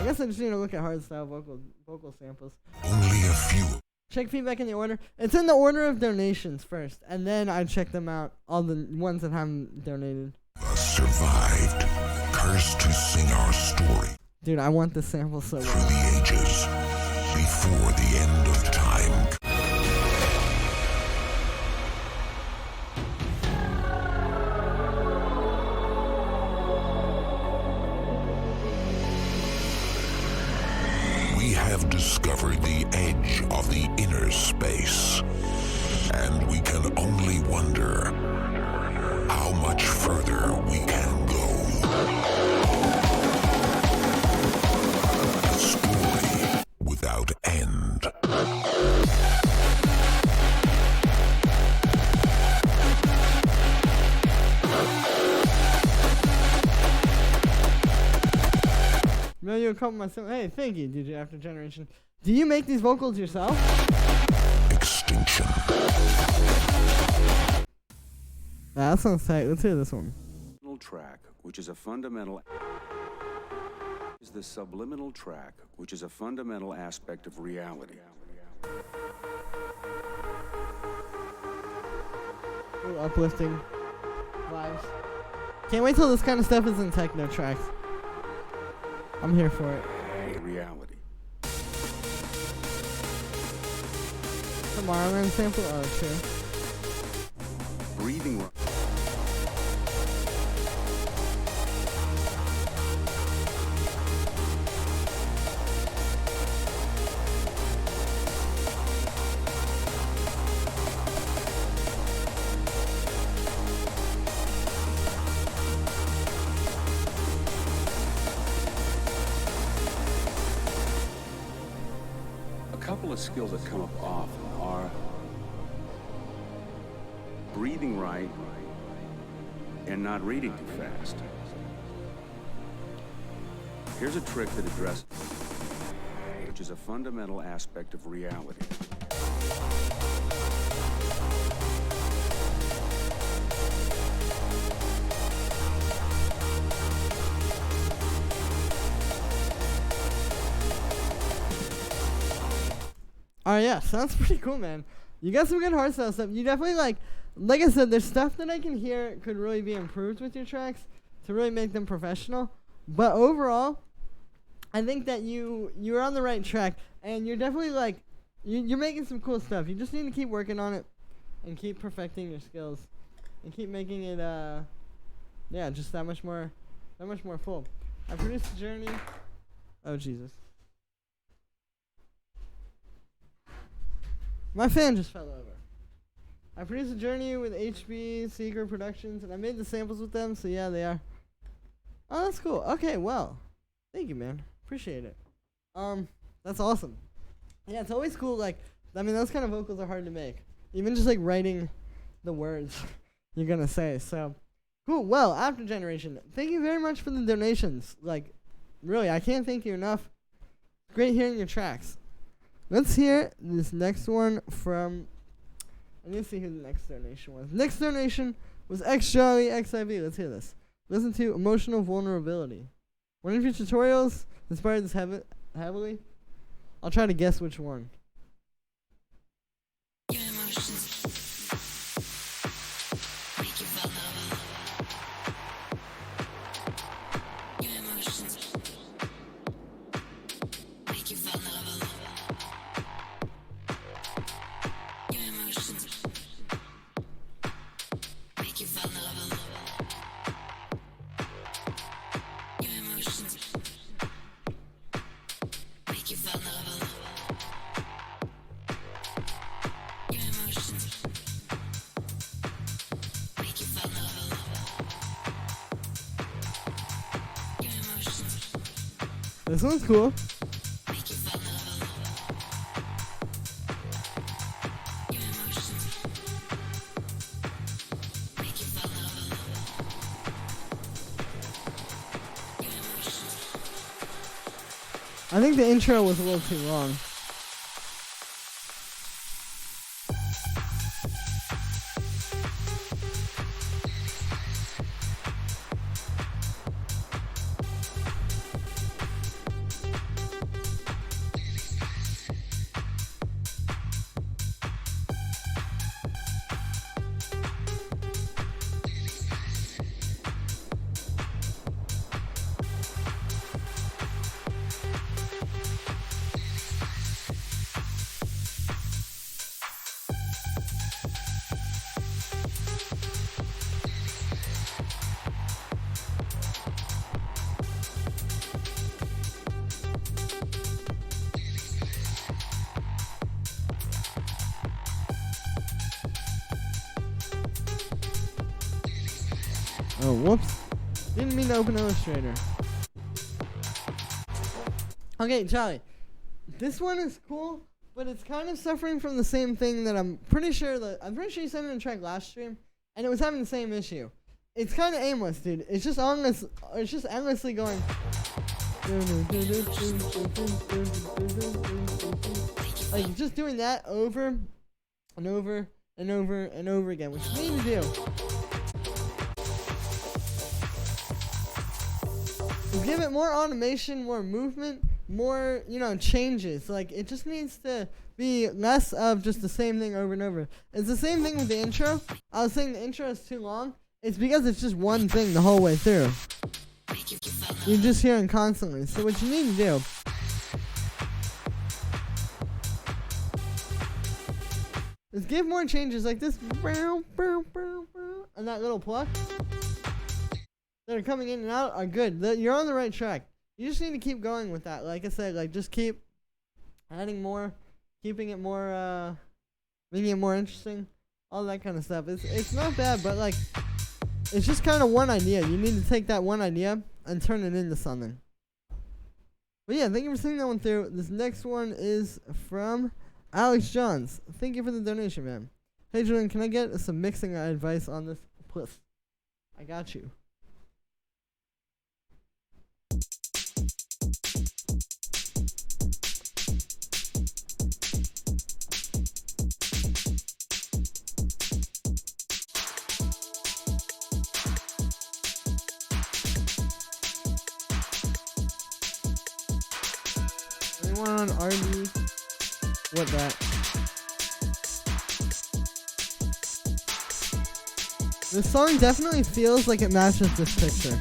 guess I just need to look at hardstyle vocal samples. Only a few. Check feedback in the order. It's in the order of donations first, and then I check them out, all the ones that haven't donated. Survived, cursed to sing our story. Dude, I want this sample so through well. the ages, before the end of time. We have discovered the edge of the inner space, and we can only wonder how much further we can go. A story without end. No, you a couple myself. Hey, thank you, DJ After Generation. Do you make these vocals yourself? Extinction. Yeah, that sounds tight. Let's hear this one. Track, which is a fundamental is the subliminal track, which is a fundamental aspect of reality. Ooh, uplifting vibes. Can't wait till this kind of stuff is in techno tracks. I'm here for it. Reality. Tomorrowland sample? Oh, true. Breathing. A couple of skills that come up often are breathing right and not reading too fast. Here's a trick that addresses, which is a fundamental aspect of reality. Alright, yeah, sounds pretty cool, man. You got some good hardstyle stuff. You definitely like I said, there's stuff that I can hear could really be improved with your tracks to really make them professional. But overall, I think that you're on the right track, and you're definitely like you're making some cool stuff. You just need to keep working on it and keep perfecting your skills and keep making it just that much more full. I produced a journey. Oh Jesus. My fan just fell over. I produced a journey with HB Secret Productions, and I made the samples with them, so yeah, they are. Oh, that's cool. Okay, well, thank you, man. Appreciate it. That's awesome. Yeah, it's always cool. Like, I mean, those kind of vocals are hard to make. Even just like writing the words you're gonna say. So, cool. Well, After Generation, thank you very much for the donations. Like, really, I can't thank you enough. Great hearing your tracks. Let's hear this next one from. I need to see who the next donation was. Next donation was X-Jolly XIV. Let's hear this. Listen to Emotional Vulnerability. One of your tutorials inspired this heavily. I'll try to guess which one. This one's cool. I think the intro was a little too long. Oh, whoops. Didn't mean to open Illustrator. Okay, Charlie. This one is cool, but it's kind of suffering from the same thing that I'm pretty sure you sent in a track last stream, and it was having the same issue. It's kind of aimless, dude. It's just endlessly going. Like, just doing that over and over and over and over again, which you need to do. Just give it more automation, more movement, more, you know, changes. Like, it just needs to be less of just the same thing over and over. It's the same thing with the intro. I was saying the intro is too long. It's because it's just one thing the whole way through. You're just hearing constantly. So what you need to do is give more changes like this. And that little pluck that are coming in and out are good. You're on the right track. You just need to keep going with that. Like I said, like just keep adding more, keeping it more, making it more interesting, all that kind of stuff. It's not bad, but like it's just kind of one idea. You need to take that one idea and turn it into something. But yeah, thank you for seeing that one through. This next one is from Alex Johns. Thank you for the donation, man. Hey Julian, can I get some mixing advice on this? Please. I got you. Anyone on RD? What that? This song definitely feels like it matches this picture.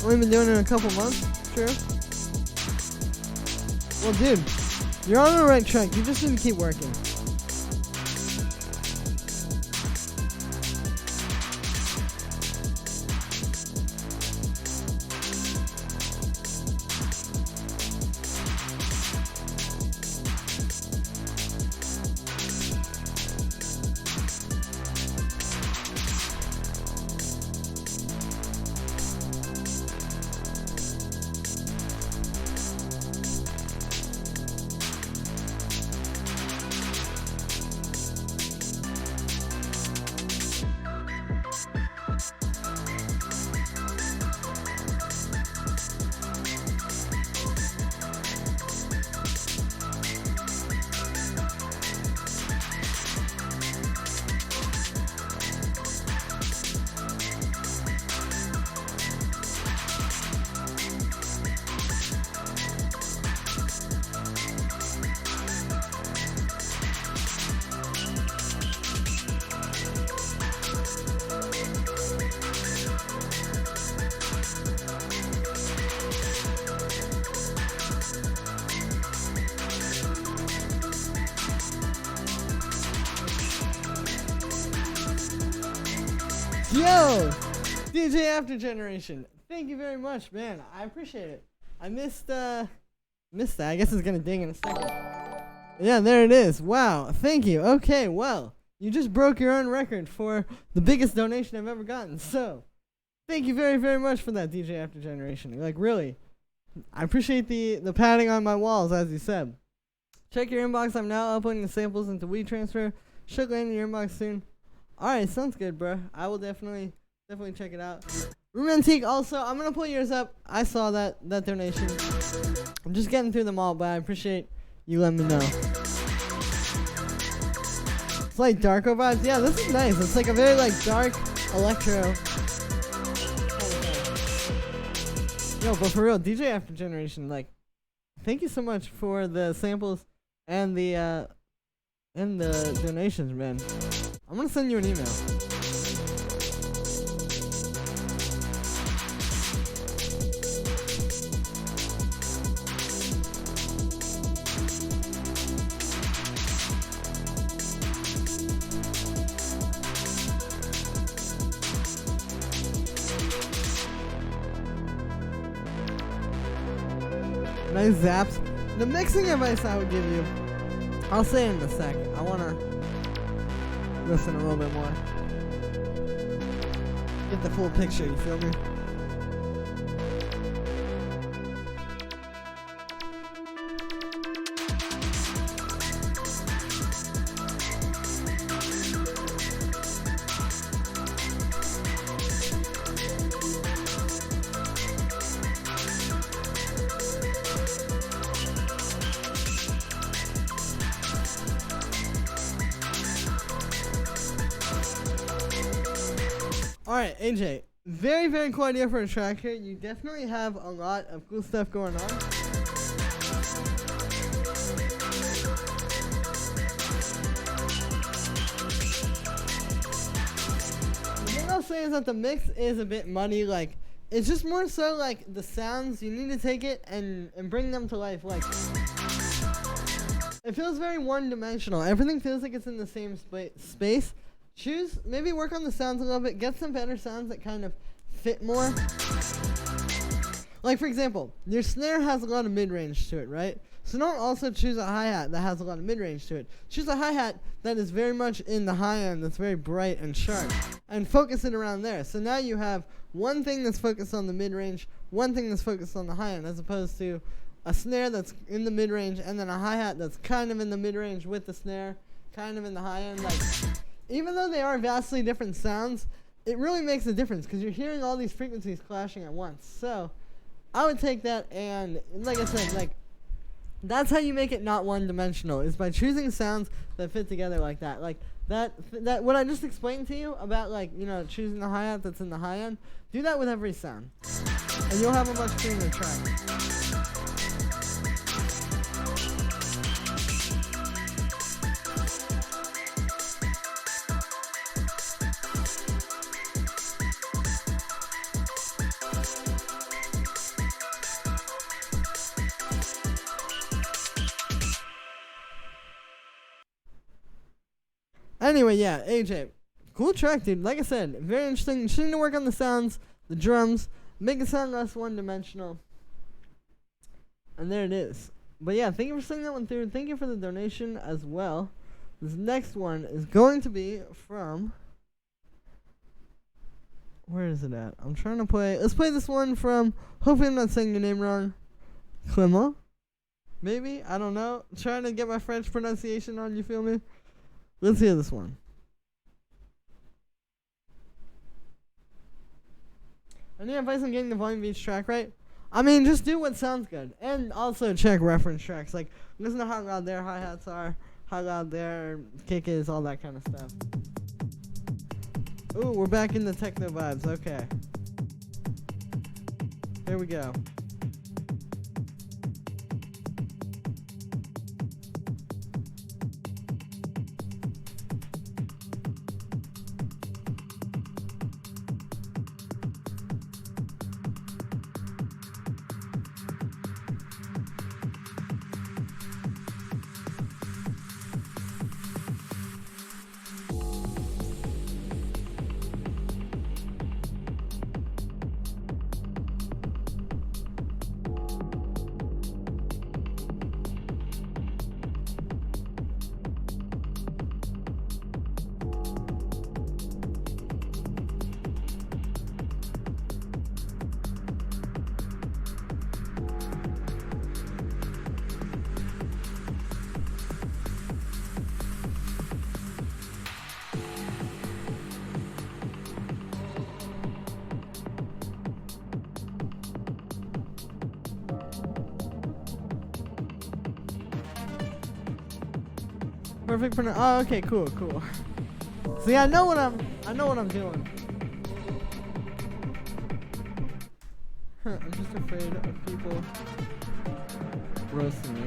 Only been doing it in a couple months, true. Well, dude, you're on the right track. You just need to keep working. Yo, DJ After Generation, thank you very much, man. I appreciate it. I missed that. I guess it's gonna ding in a second. Yeah, there it is. Wow, thank you. Okay, well, you just broke your own record for the biggest donation I've ever gotten. So, thank you very, very much for that, DJ After Generation. Like, really, I appreciate the padding on my walls, as you said. Check your inbox. I'm now uploading the samples into WeTransfer. Should land in your inbox soon. Alright, sounds good, bro. I will definitely check it out. Romantique, also, I'm gonna pull yours up. I saw that donation. I'm just getting through them all, but I appreciate you letting me know. It's like Darko vibes. Yeah, this is nice. It's like a very like dark electro. Yo, but for real, DJ After Generation, like, thank you so much for the samples and the donations, man. I'm gonna send you an email. Nice zaps. The mixing advice I would give you, I'll say it in a sec. I wanna listen a little bit more. Get the full picture, you feel me? Alright, AJ. Very, very cool idea for a track here. You definitely have a lot of cool stuff going on. The thing I'll say is that the mix is a bit muddy. Like, it's just more so like the sounds. You need to take it and bring them to life. Like, it feels very one-dimensional. Everything feels like it's in the same space. Maybe work on the sounds a little bit. Get some better sounds that kind of fit more. Like, for example, your snare has a lot of mid-range to it, right? So don't also choose a hi-hat that has a lot of mid-range to it. Choose a hi-hat that is very much in the high end, that's very bright and sharp, and focus it around there. So now you have one thing that's focused on the mid-range, one thing that's focused on the high end, as opposed to a snare that's in the mid-range, and then a hi-hat that's kind of in the mid-range with the snare, kind of in the high end. Like, even though they are vastly different sounds, it really makes a difference because you're hearing all these frequencies clashing at once. So I would take that, and like I said, like, that's how you make it not one-dimensional, is by choosing sounds that fit together like that. Like that what I just explained to you about, like, you know, choosing the hi-hat that's in the high end. Do that with every sound, and you'll have a much cleaner track. Anyway, yeah, AJ, cool track, dude. Like I said, very interesting. You should need to work on the sounds, the drums, make it sound less one-dimensional. And there it is. But yeah, thank you for sending that one through. Thank you for the donation as well. This next one is going to be from... Where is it at? I'm trying to play... Let's play this one from... Hopefully I'm not saying your name wrong. Clement? Maybe? I don't know. I'm trying to get my French pronunciation on, you feel me? Let's hear this one. Any advice on getting the volume of each track right? I mean, just do what sounds good. And also check reference tracks. Like, listen to how loud their hi-hats are, how loud their kick is, all that kind of stuff. Ooh, we're back in the techno vibes. Okay. Here we go. Perfect pronoun. Oh, okay, cool. See, I know what I'm doing. I'm just afraid of people roasting me.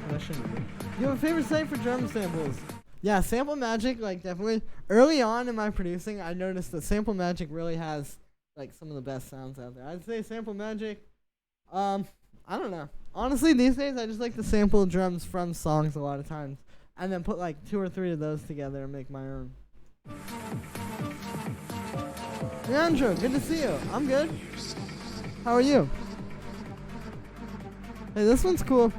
That shouldn't be. You have a favorite site for drum samples? Yeah, Sample Magic, like, definitely. Early on in my producing, I noticed that Sample Magic really has, like, some of the best sounds out there. I'd say Sample Magic. I don't know. Honestly, these days, I just like to sample drums from songs a lot of times. And then put like 2 or 3 of those together and make my own. Leandro, good to see you. I'm good. How are you? Hey, this one's cool.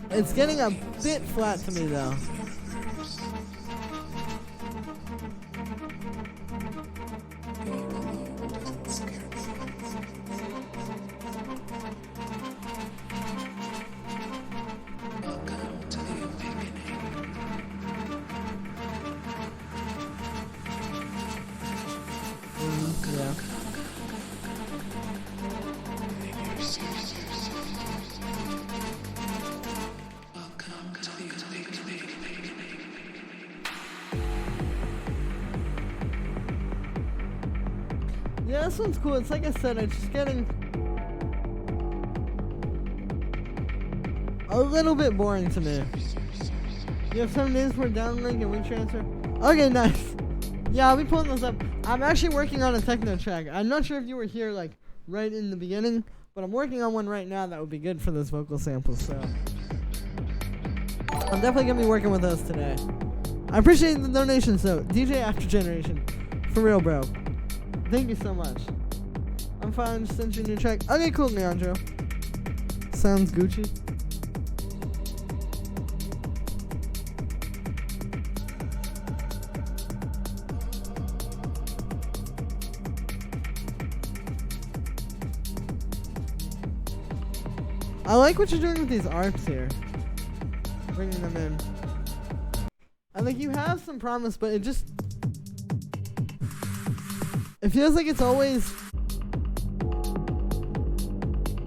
It's getting a bit flat to me though. Yeah, this one's cool. It's like I said, it's just getting a little bit boring to me. You have 7 days for a downlink and WeTransfer. Okay, nice. Yeah, I'll be pulling those up. I'm actually working on a techno track. I'm not sure if you were here like right in the beginning, but I'm working on one right now that would be good for those vocal samples. So I'm definitely gonna be working with those today. I appreciate the donations though. DJ After Generation, for real, bro. Thank you so much. I'm fine. Just sent you a new track. Okay, cool, Leandro. Sounds Gucci. I like what you're doing with these arcs here. Bringing them in. I think you have some promise, but it just... It feels like it's always...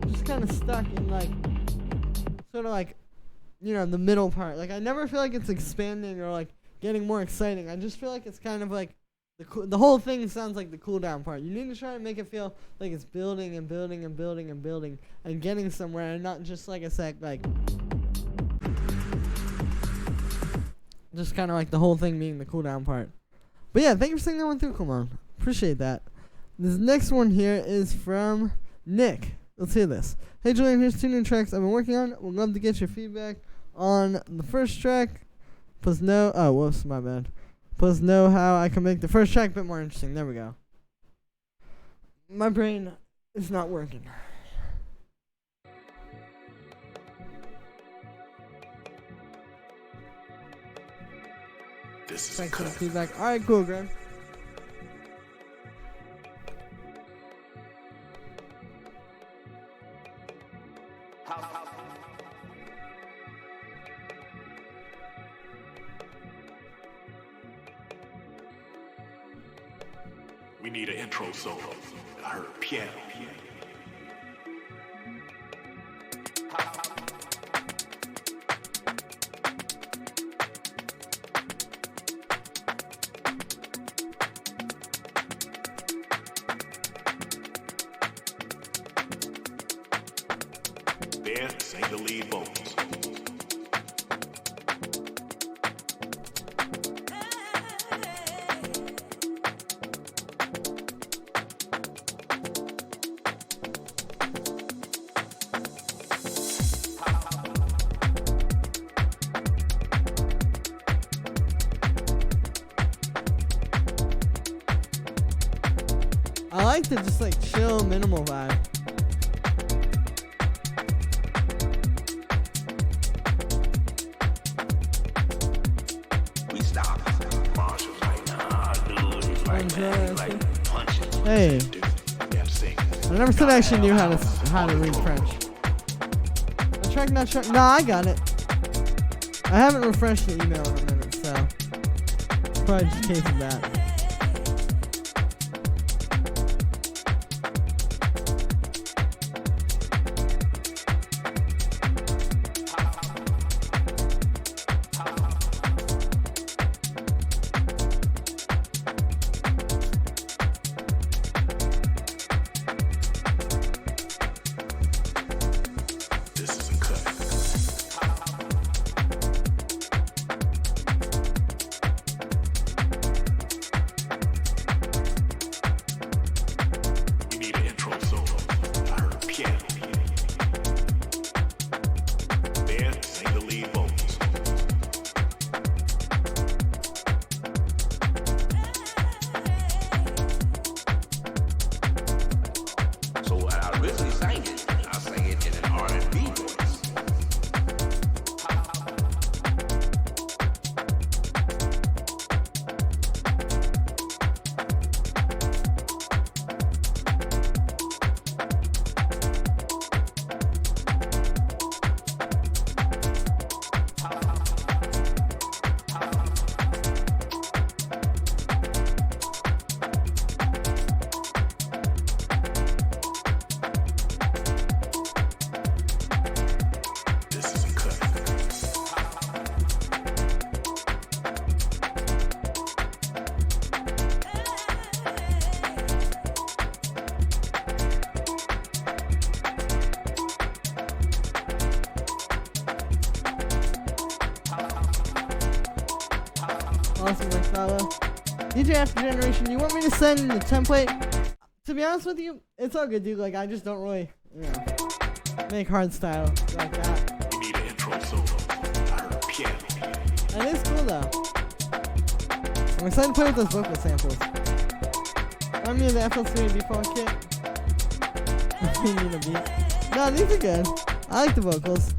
just kind of stuck in like... sort of like... you know, the middle part. Like, I never feel like it's expanding or like getting more exciting. I just feel like it's kind of like... The whole thing sounds like the cooldown part. You need to try and make it feel like it's building and building and building and building and getting somewhere, and not just like a sec, like just kind of like the whole thing being the cooldown part. But yeah, thank you for singing that one through. Come on, appreciate that. This next one here is from Nick. Let's hear this. Hey Julian, here's 2 new tracks I've been working on. Would love to get your feedback on the first track. Plus no. Oh, whoops, my bad. Plus know how I can make the first track a bit more interesting. There we go. My brain is not working. This is Thanks for the cut. feedback. Alright, cool, Greg. We need an intro solo. I heard piano. Then sing the lead vocals. I like the just like chill, minimal vibe. We stop. Marshall's like, nah, dude. He's like punching. Hey, Dude, you have to sing. I never said I actually knew how to read French. The track not sure. Nah, I got it. I haven't refreshed the email in a minute, so probably just a case of that. This is a cut. Awesome work, Silo. DJ After Generation, you want me to send the template? To be honest with you, it's all good, dude. Like, I just don't really, make hard style like that. We need an intro solo. I heard piano. That is cool, though. I'm excited to play with those vocal samples. I'm near the FL3 default kit. You need a beat. No, these are good. I like the vocals.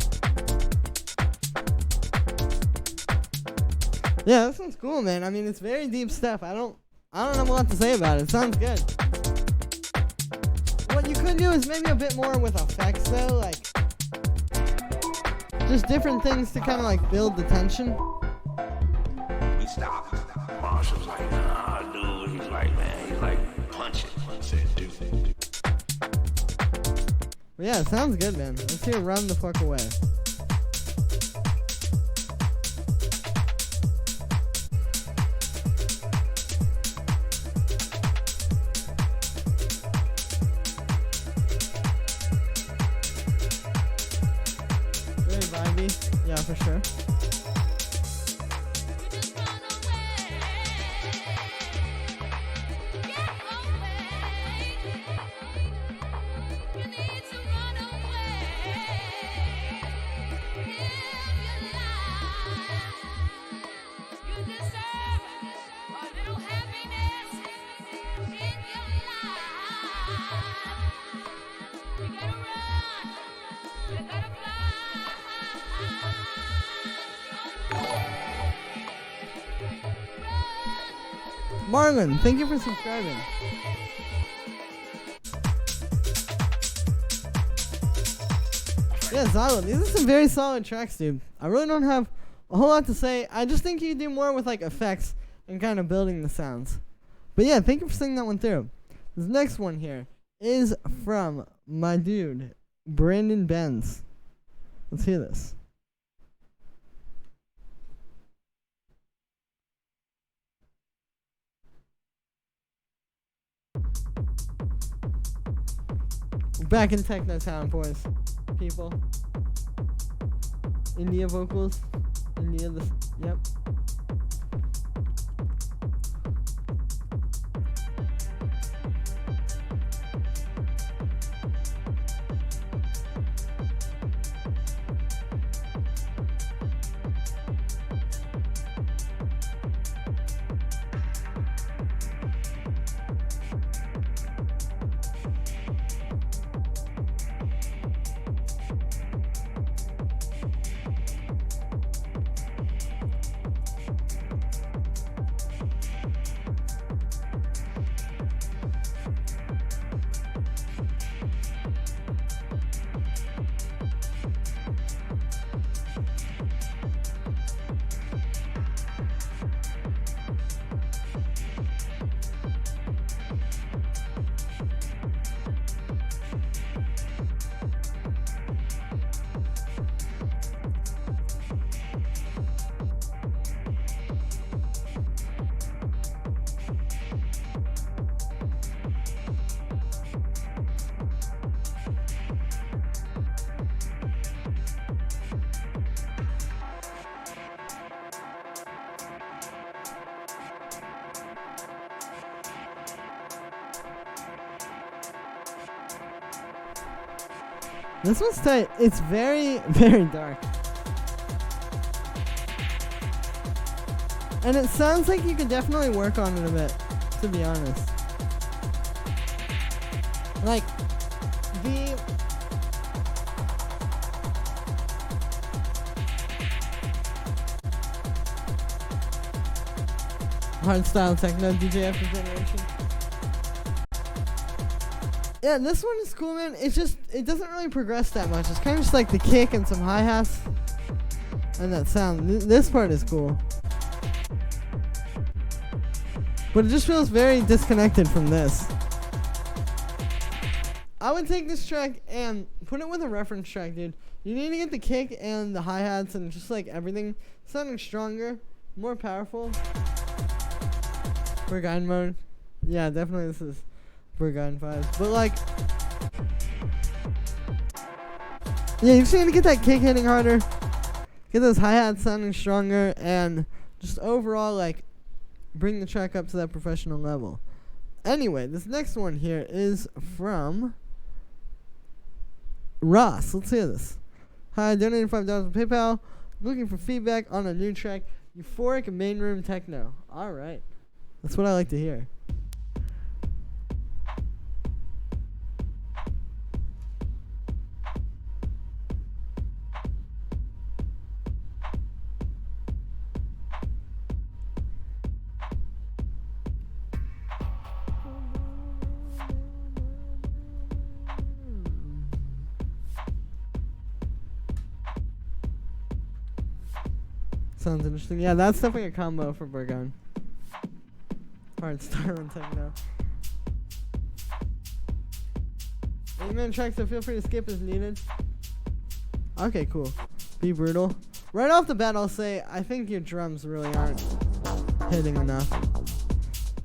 Yeah, this one's cool, man. I mean, it's very deep stuff. I don't have a lot to say about it. It sounds good. What you could do is maybe a bit more with effects, though, like just different things to kind of like build the tension. We stopped. Marshall's like, nah, dude. He's like, man, he's like, punch it. I said, dude. But yeah, it sounds good, man. Let's hear Run the Fuck Away. Very vibey. Yeah, for sure. Marlon, thank you for subscribing. Yeah, Zylo, these are some very solid tracks, dude. I really don't have a whole lot to say. I just think you do more with like effects and kind of building the sounds. But yeah, thank you for singing that one through. This next one here is from my dude, Brandon Benz. Let's hear this. Back in Techno Town, boys. People. India vocals. India, yep. This one's tight. It's very, very dark. And it sounds like you could definitely work on it a bit, to be honest. Like, the... hardstyle techno DJ After Generation. Yeah, this one is cool, man. It's just, it doesn't really progress that much. It's kind of just like the kick and some hi-hats. And that sound. This part is cool. But it just feels very disconnected from this. I would take this track and put it with a reference track, dude. You need to get the kick and the hi-hats and just like everything sounding stronger, more powerful. Berghain mode. Yeah, definitely this is Berghain vibes. But like, yeah, you just need to get that kick hitting harder, get those hi-hats sounding stronger, and just overall like bring the track up to that professional level. Anyway, this next one here is from Ross. Let's hear this. Hi, donated $5 on PayPal. Looking for feedback on a new track, Euphoric Main Room Techno. All right. That's what I like to hear. Sounds interesting. Yeah, that's definitely a combo for Burgon. Hard start on techno. 8-minute track, so feel free to skip as needed. Okay, cool. Be brutal. Right off the bat, I'll say I think your drums really aren't hitting enough.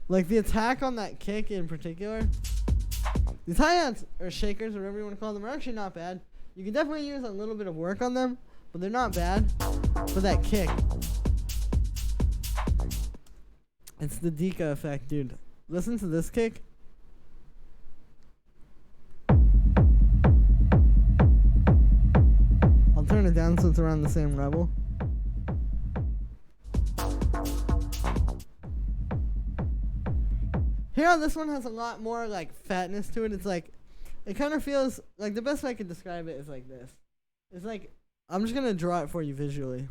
Like the attack on that kick in particular. These hi-hats or shakers, or whatever you want to call them, are actually not bad. You can definitely use a little bit of work on them, but they're not bad. For that kick, it's the Dika effect, dude. Listen to this kick. I'll turn it down so it's around the same level. Here on this one has a lot more like fatness to it. It's like, it kind of feels like, the best way I can describe it is like this. It's like, I'm just going to draw it for you visually.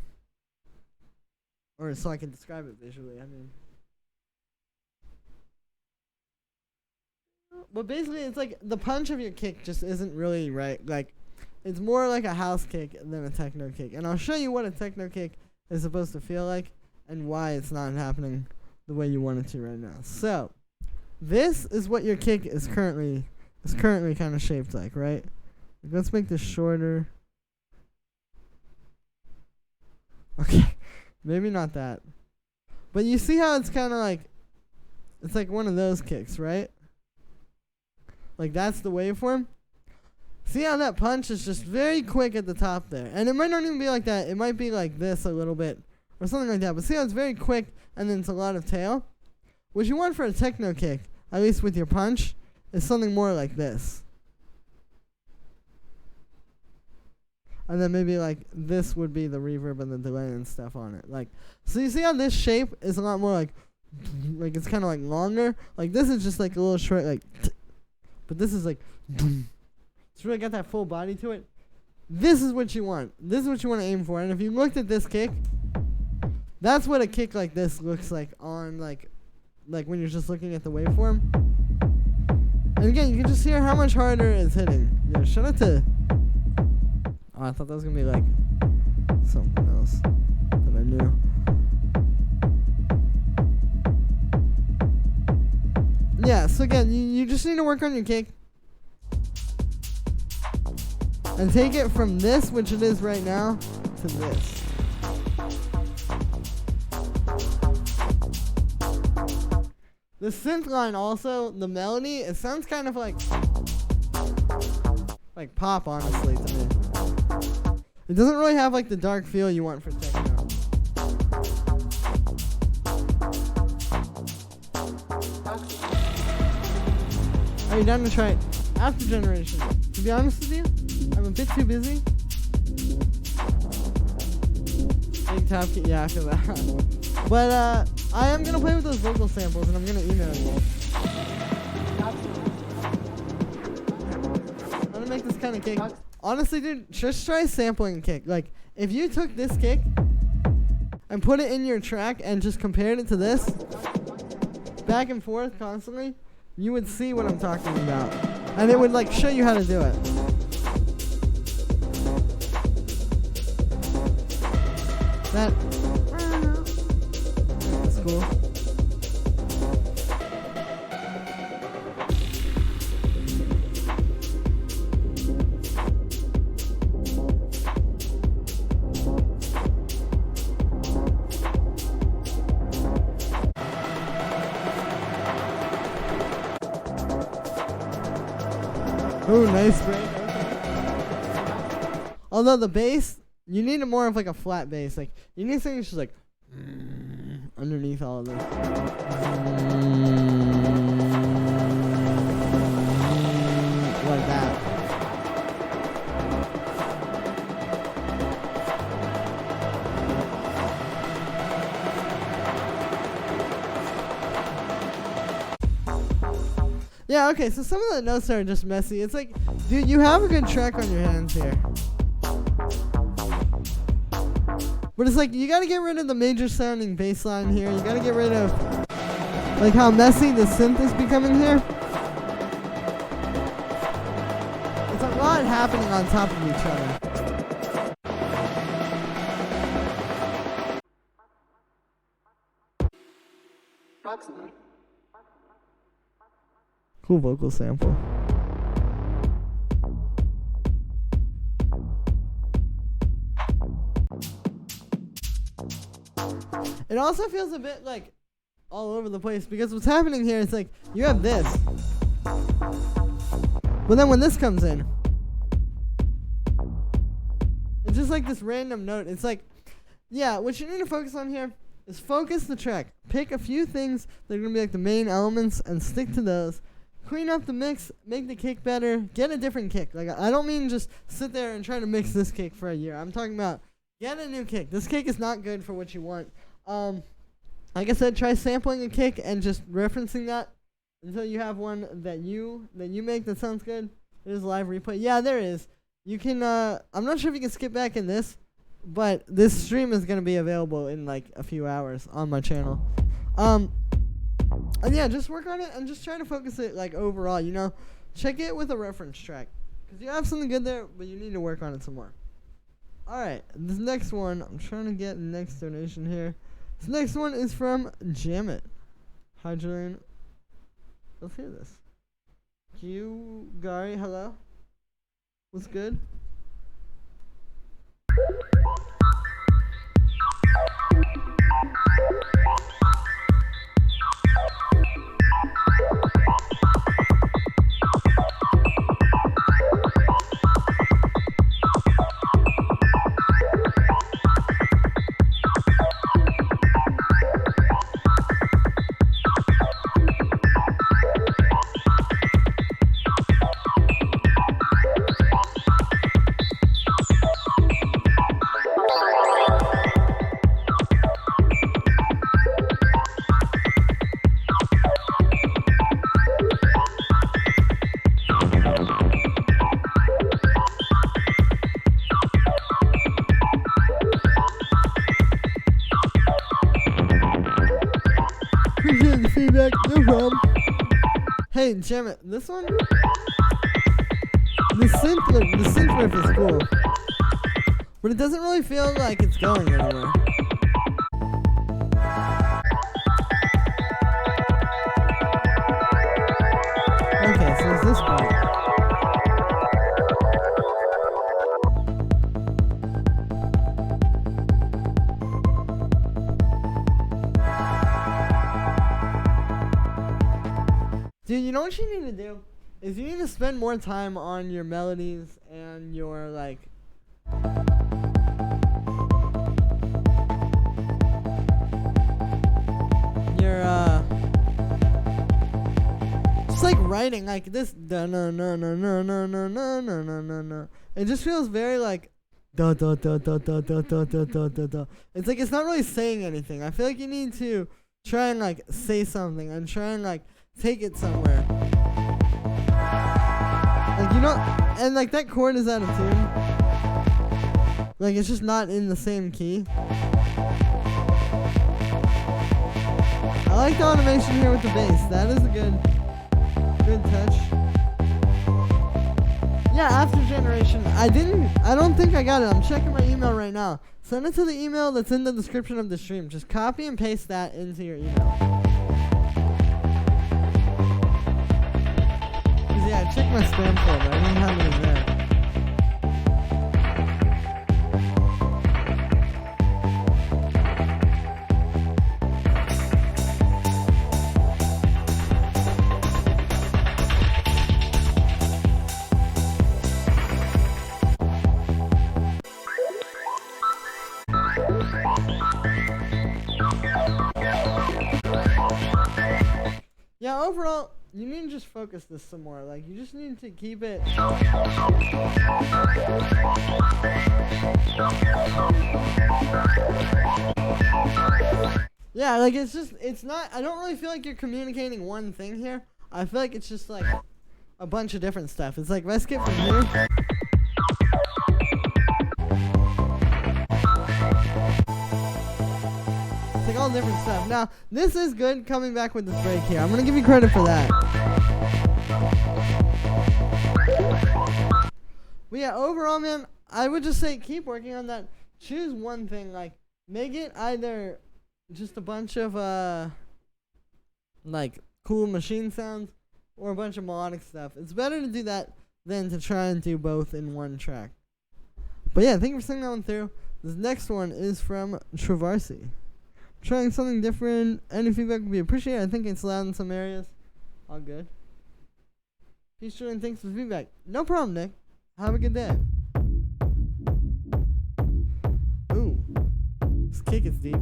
Or so I can describe it visually, I mean. But basically, it's like the punch of your kick just isn't really right. Like, it's more like a house kick than a techno kick. And I'll show you what a techno kick is supposed to feel like and why it's not happening the way you want it to right now. So, this is what your kick is currently kind of shaped like, right? Let's make this shorter. Okay, maybe not that. But you see how it's kind of like, it's like one of those kicks, right? Like that's the waveform. See how that punch is just very quick at the top there. And it might not even be like that. It might be like this a little bit or something like that. But see how it's very quick and then it's a lot of tail? What you want for a techno kick, at least with your punch, is something more like this. And then maybe like this would be the reverb and the delay and stuff on it. Like, so you see how this shape is a lot more like it's kind of like longer. Like this is just like a little short, like, but this is like, it's really got that full body to it. This is what you want. This is what you want to aim for. And if you looked at this kick, that's what a kick like this looks like on like when you're just looking at the waveform. And again, you can just hear how much harder it's hitting. Yeah, shout out to. Oh, I thought that was gonna be like something else that I knew. Yeah, so again, you just need to work on your kick. And take it from this, which it is right now, to this. The synth line also, the melody, it sounds kind of like pop, honestly, to me. It doesn't really have like the dark feel you want for techno. Are you down to try it? After Generation. To be honest with you, I'm a bit too busy. Big top key, yeah, I feel that. But I am gonna play with those vocal samples and I'm gonna email you. I'm gonna make this kind of kick. Honestly, dude, just try sampling a kick. Like, if you took this kick and put it in your track and just compared it to this, back and forth constantly, you would see what I'm talking about. And it would, like, show you how to do it. That's cool. Ooh, nice break. Okay. Although the bass, you need more of like a flat bass. Like you need something that's just like, underneath all of this. Like that. Yeah, okay, so some of the notes are just messy. It's like, dude, you have a good track on your hands here. But it's like, you gotta get rid of the major sounding bass line here. You gotta get rid of, like, how messy the synth is becoming here. It's a lot happening on top of each other. Cool vocal sample. It also feels a bit like all over the place because what's happening here is like you have this, but then when this comes in, it's just like this random note. It's like, yeah, what you need to focus on here is focus the track. Pick a few things that are going to be like the main elements and stick to those. Clean up the mix, make the kick better, get a different kick. Like, I don't mean just sit there and try to mix this kick for a year. I'm talking about get a new kick. This kick is not good for what you want. Like I said, try sampling a kick and just referencing that until you have one that you make that sounds good. There's a live replay. Yeah, there is. You can, I'm not sure if you can skip back in this, but this stream is going to be available in like a few hours on my channel. And yeah, just work on it and just try to focus it like overall, you know. Check it with a reference track. Because you have something good there, but you need to work on it some more. Alright, this next one, I'm trying to get the next donation here. This next one is from Jamit. Hi, Julian. Let's hear this. Gary, hello? What's good? Appreciate the feedback, no problem. Hey, Jamit, this one? The synth riff is cool. But it doesn't really feel like it's going anywhere. Okay, so it's this part. Dude, you know what you need to do? Is you need to spend more time on your melodies and your, like... just like writing, like this... Da no no no no no no no no no no no. It just feels very like... Da da da da da da da da da da da. It's like it's not really saying anything. I feel like you need to try and like say something and try and like take it somewhere. Like, you know, and like that chord is out of tune. Like it's just not in the same key. I like the automation here with the bass. That is a good touch. Yeah, After Generation. I don't think I got it. I'm checking my email right now. Send it to the email that's in the description of the stream. Just copy and paste that into your email. Yeah, I checked my spam folder. I didn't have it in there. Yeah, overall, you need to just focus this some more. Like, you just need to keep it. Yeah, like, it's not, I don't really feel like you're communicating one thing here. I feel like it's just, like, a bunch of different stuff. It's like, let's get from here. It's like all different stuff. Now, this is good coming back with this break here. I'm going to give you credit for that. But yeah, overall, man, I would just say keep working on that. Choose one thing. Like, make it either just a bunch of, like, cool machine sounds or a bunch of melodic stuff. It's better to do that than to try and do both in one track. But yeah, thank you for sending that one through. This next one is from Travarsi. Trying something different. Any feedback would be appreciated. I think it's loud in some areas. All good. Peace, Julian. Thanks for the feedback. No problem, Nick. Have a good day. Ooh. This kick is deep.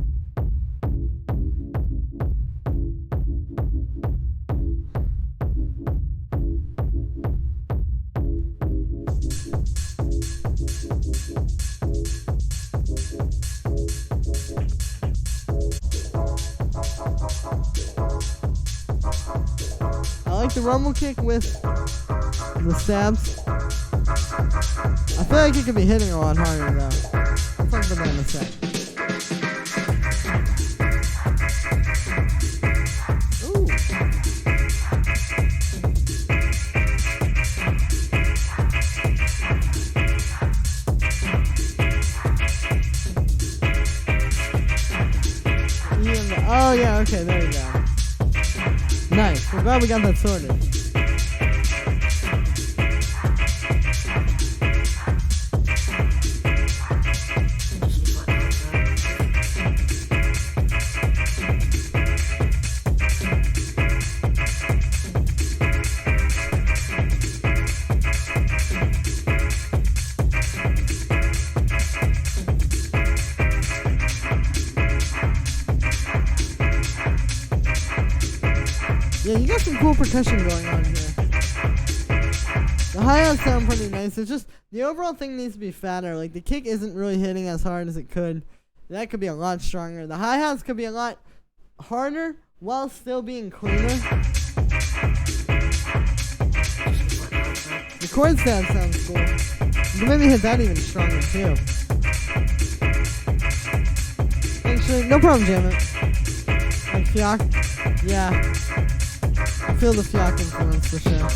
I like the rumble kick with the stabs. I feel like it could be hitting a lot harder though. Let's talk about that in a sec. Ooh. Oh yeah, okay, there you go. Nice. We're glad we got that sorted. Yeah, you got some cool percussion going on here. The hi-hats sound pretty nice. It's just, the overall thing needs to be fatter. Like, the kick isn't really hitting as hard as it could. That could be a lot stronger. The hi-hats could be a lot harder while still being cleaner. The chord stab sounds cool. You can maybe hit that even stronger, too. Actually, no problem, Jammit. Like, Fioc. Yeah. I feel the Fioc influence for sure.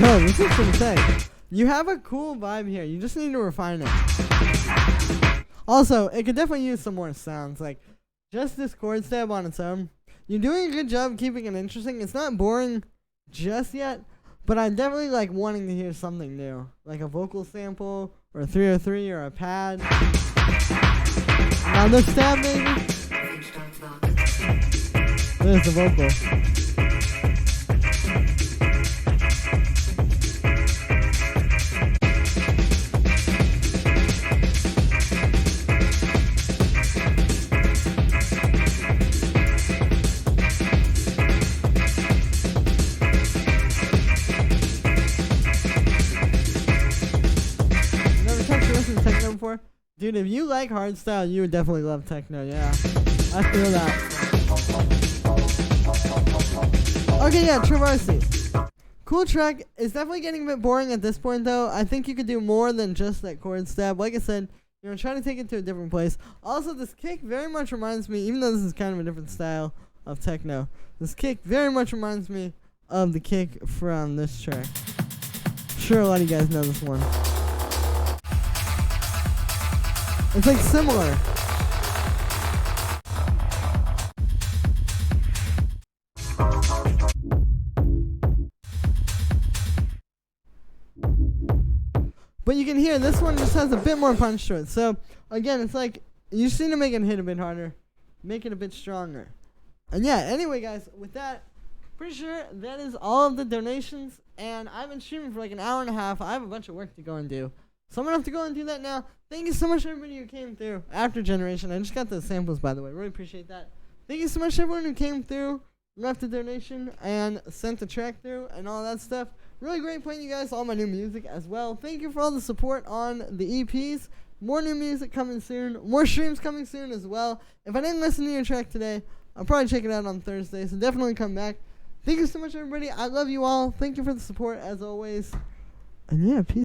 Oh, this is insane. You have a cool vibe here. You just need to refine it. Also, it could definitely use some more sounds. Like, just this chord stab on its own. You're doing a good job keeping it interesting. It's not boring just yet, but I definitely like wanting to hear something new. Like a vocal sample, or a 303, or a pad. Now this stab, maybe? There's the vocal. Dude, if you like hardstyle, you would definitely love techno, yeah. I feel that. Okay, yeah, Travarsi. Cool track. It's definitely getting a bit boring at this point, though. I think you could do more than just that chord stab. Like I said, you know, try to take it to a different place. Also, this kick very much reminds me, even though this is kind of a different style of techno, this kick very much reminds me of the kick from this track. I'm sure a lot of you guys know this one. It's like similar. But you can hear this one just has a bit more punch to it. So again, it's like you just need to make it hit a bit harder, make it a bit stronger. And yeah, anyway guys, with that, pretty sure that is all of the donations. And I've been streaming for like an hour and a half. I have a bunch of work to go and do. So I'm going to have to go and do that now. Thank you so much everybody who came through after Generation. I just got those samples, by the way. Really appreciate that. Thank you so much everyone who came through, left a donation, and sent the track through and all that stuff. Really great playing you guys all my new music as well. Thank you for all the support on the EPs. More new music coming soon. More streams coming soon as well. If I didn't listen to your track today, I'll probably check it out on Thursday. So definitely come back. Thank you so much everybody. I love you all. Thank you for the support as always. And yeah, peace.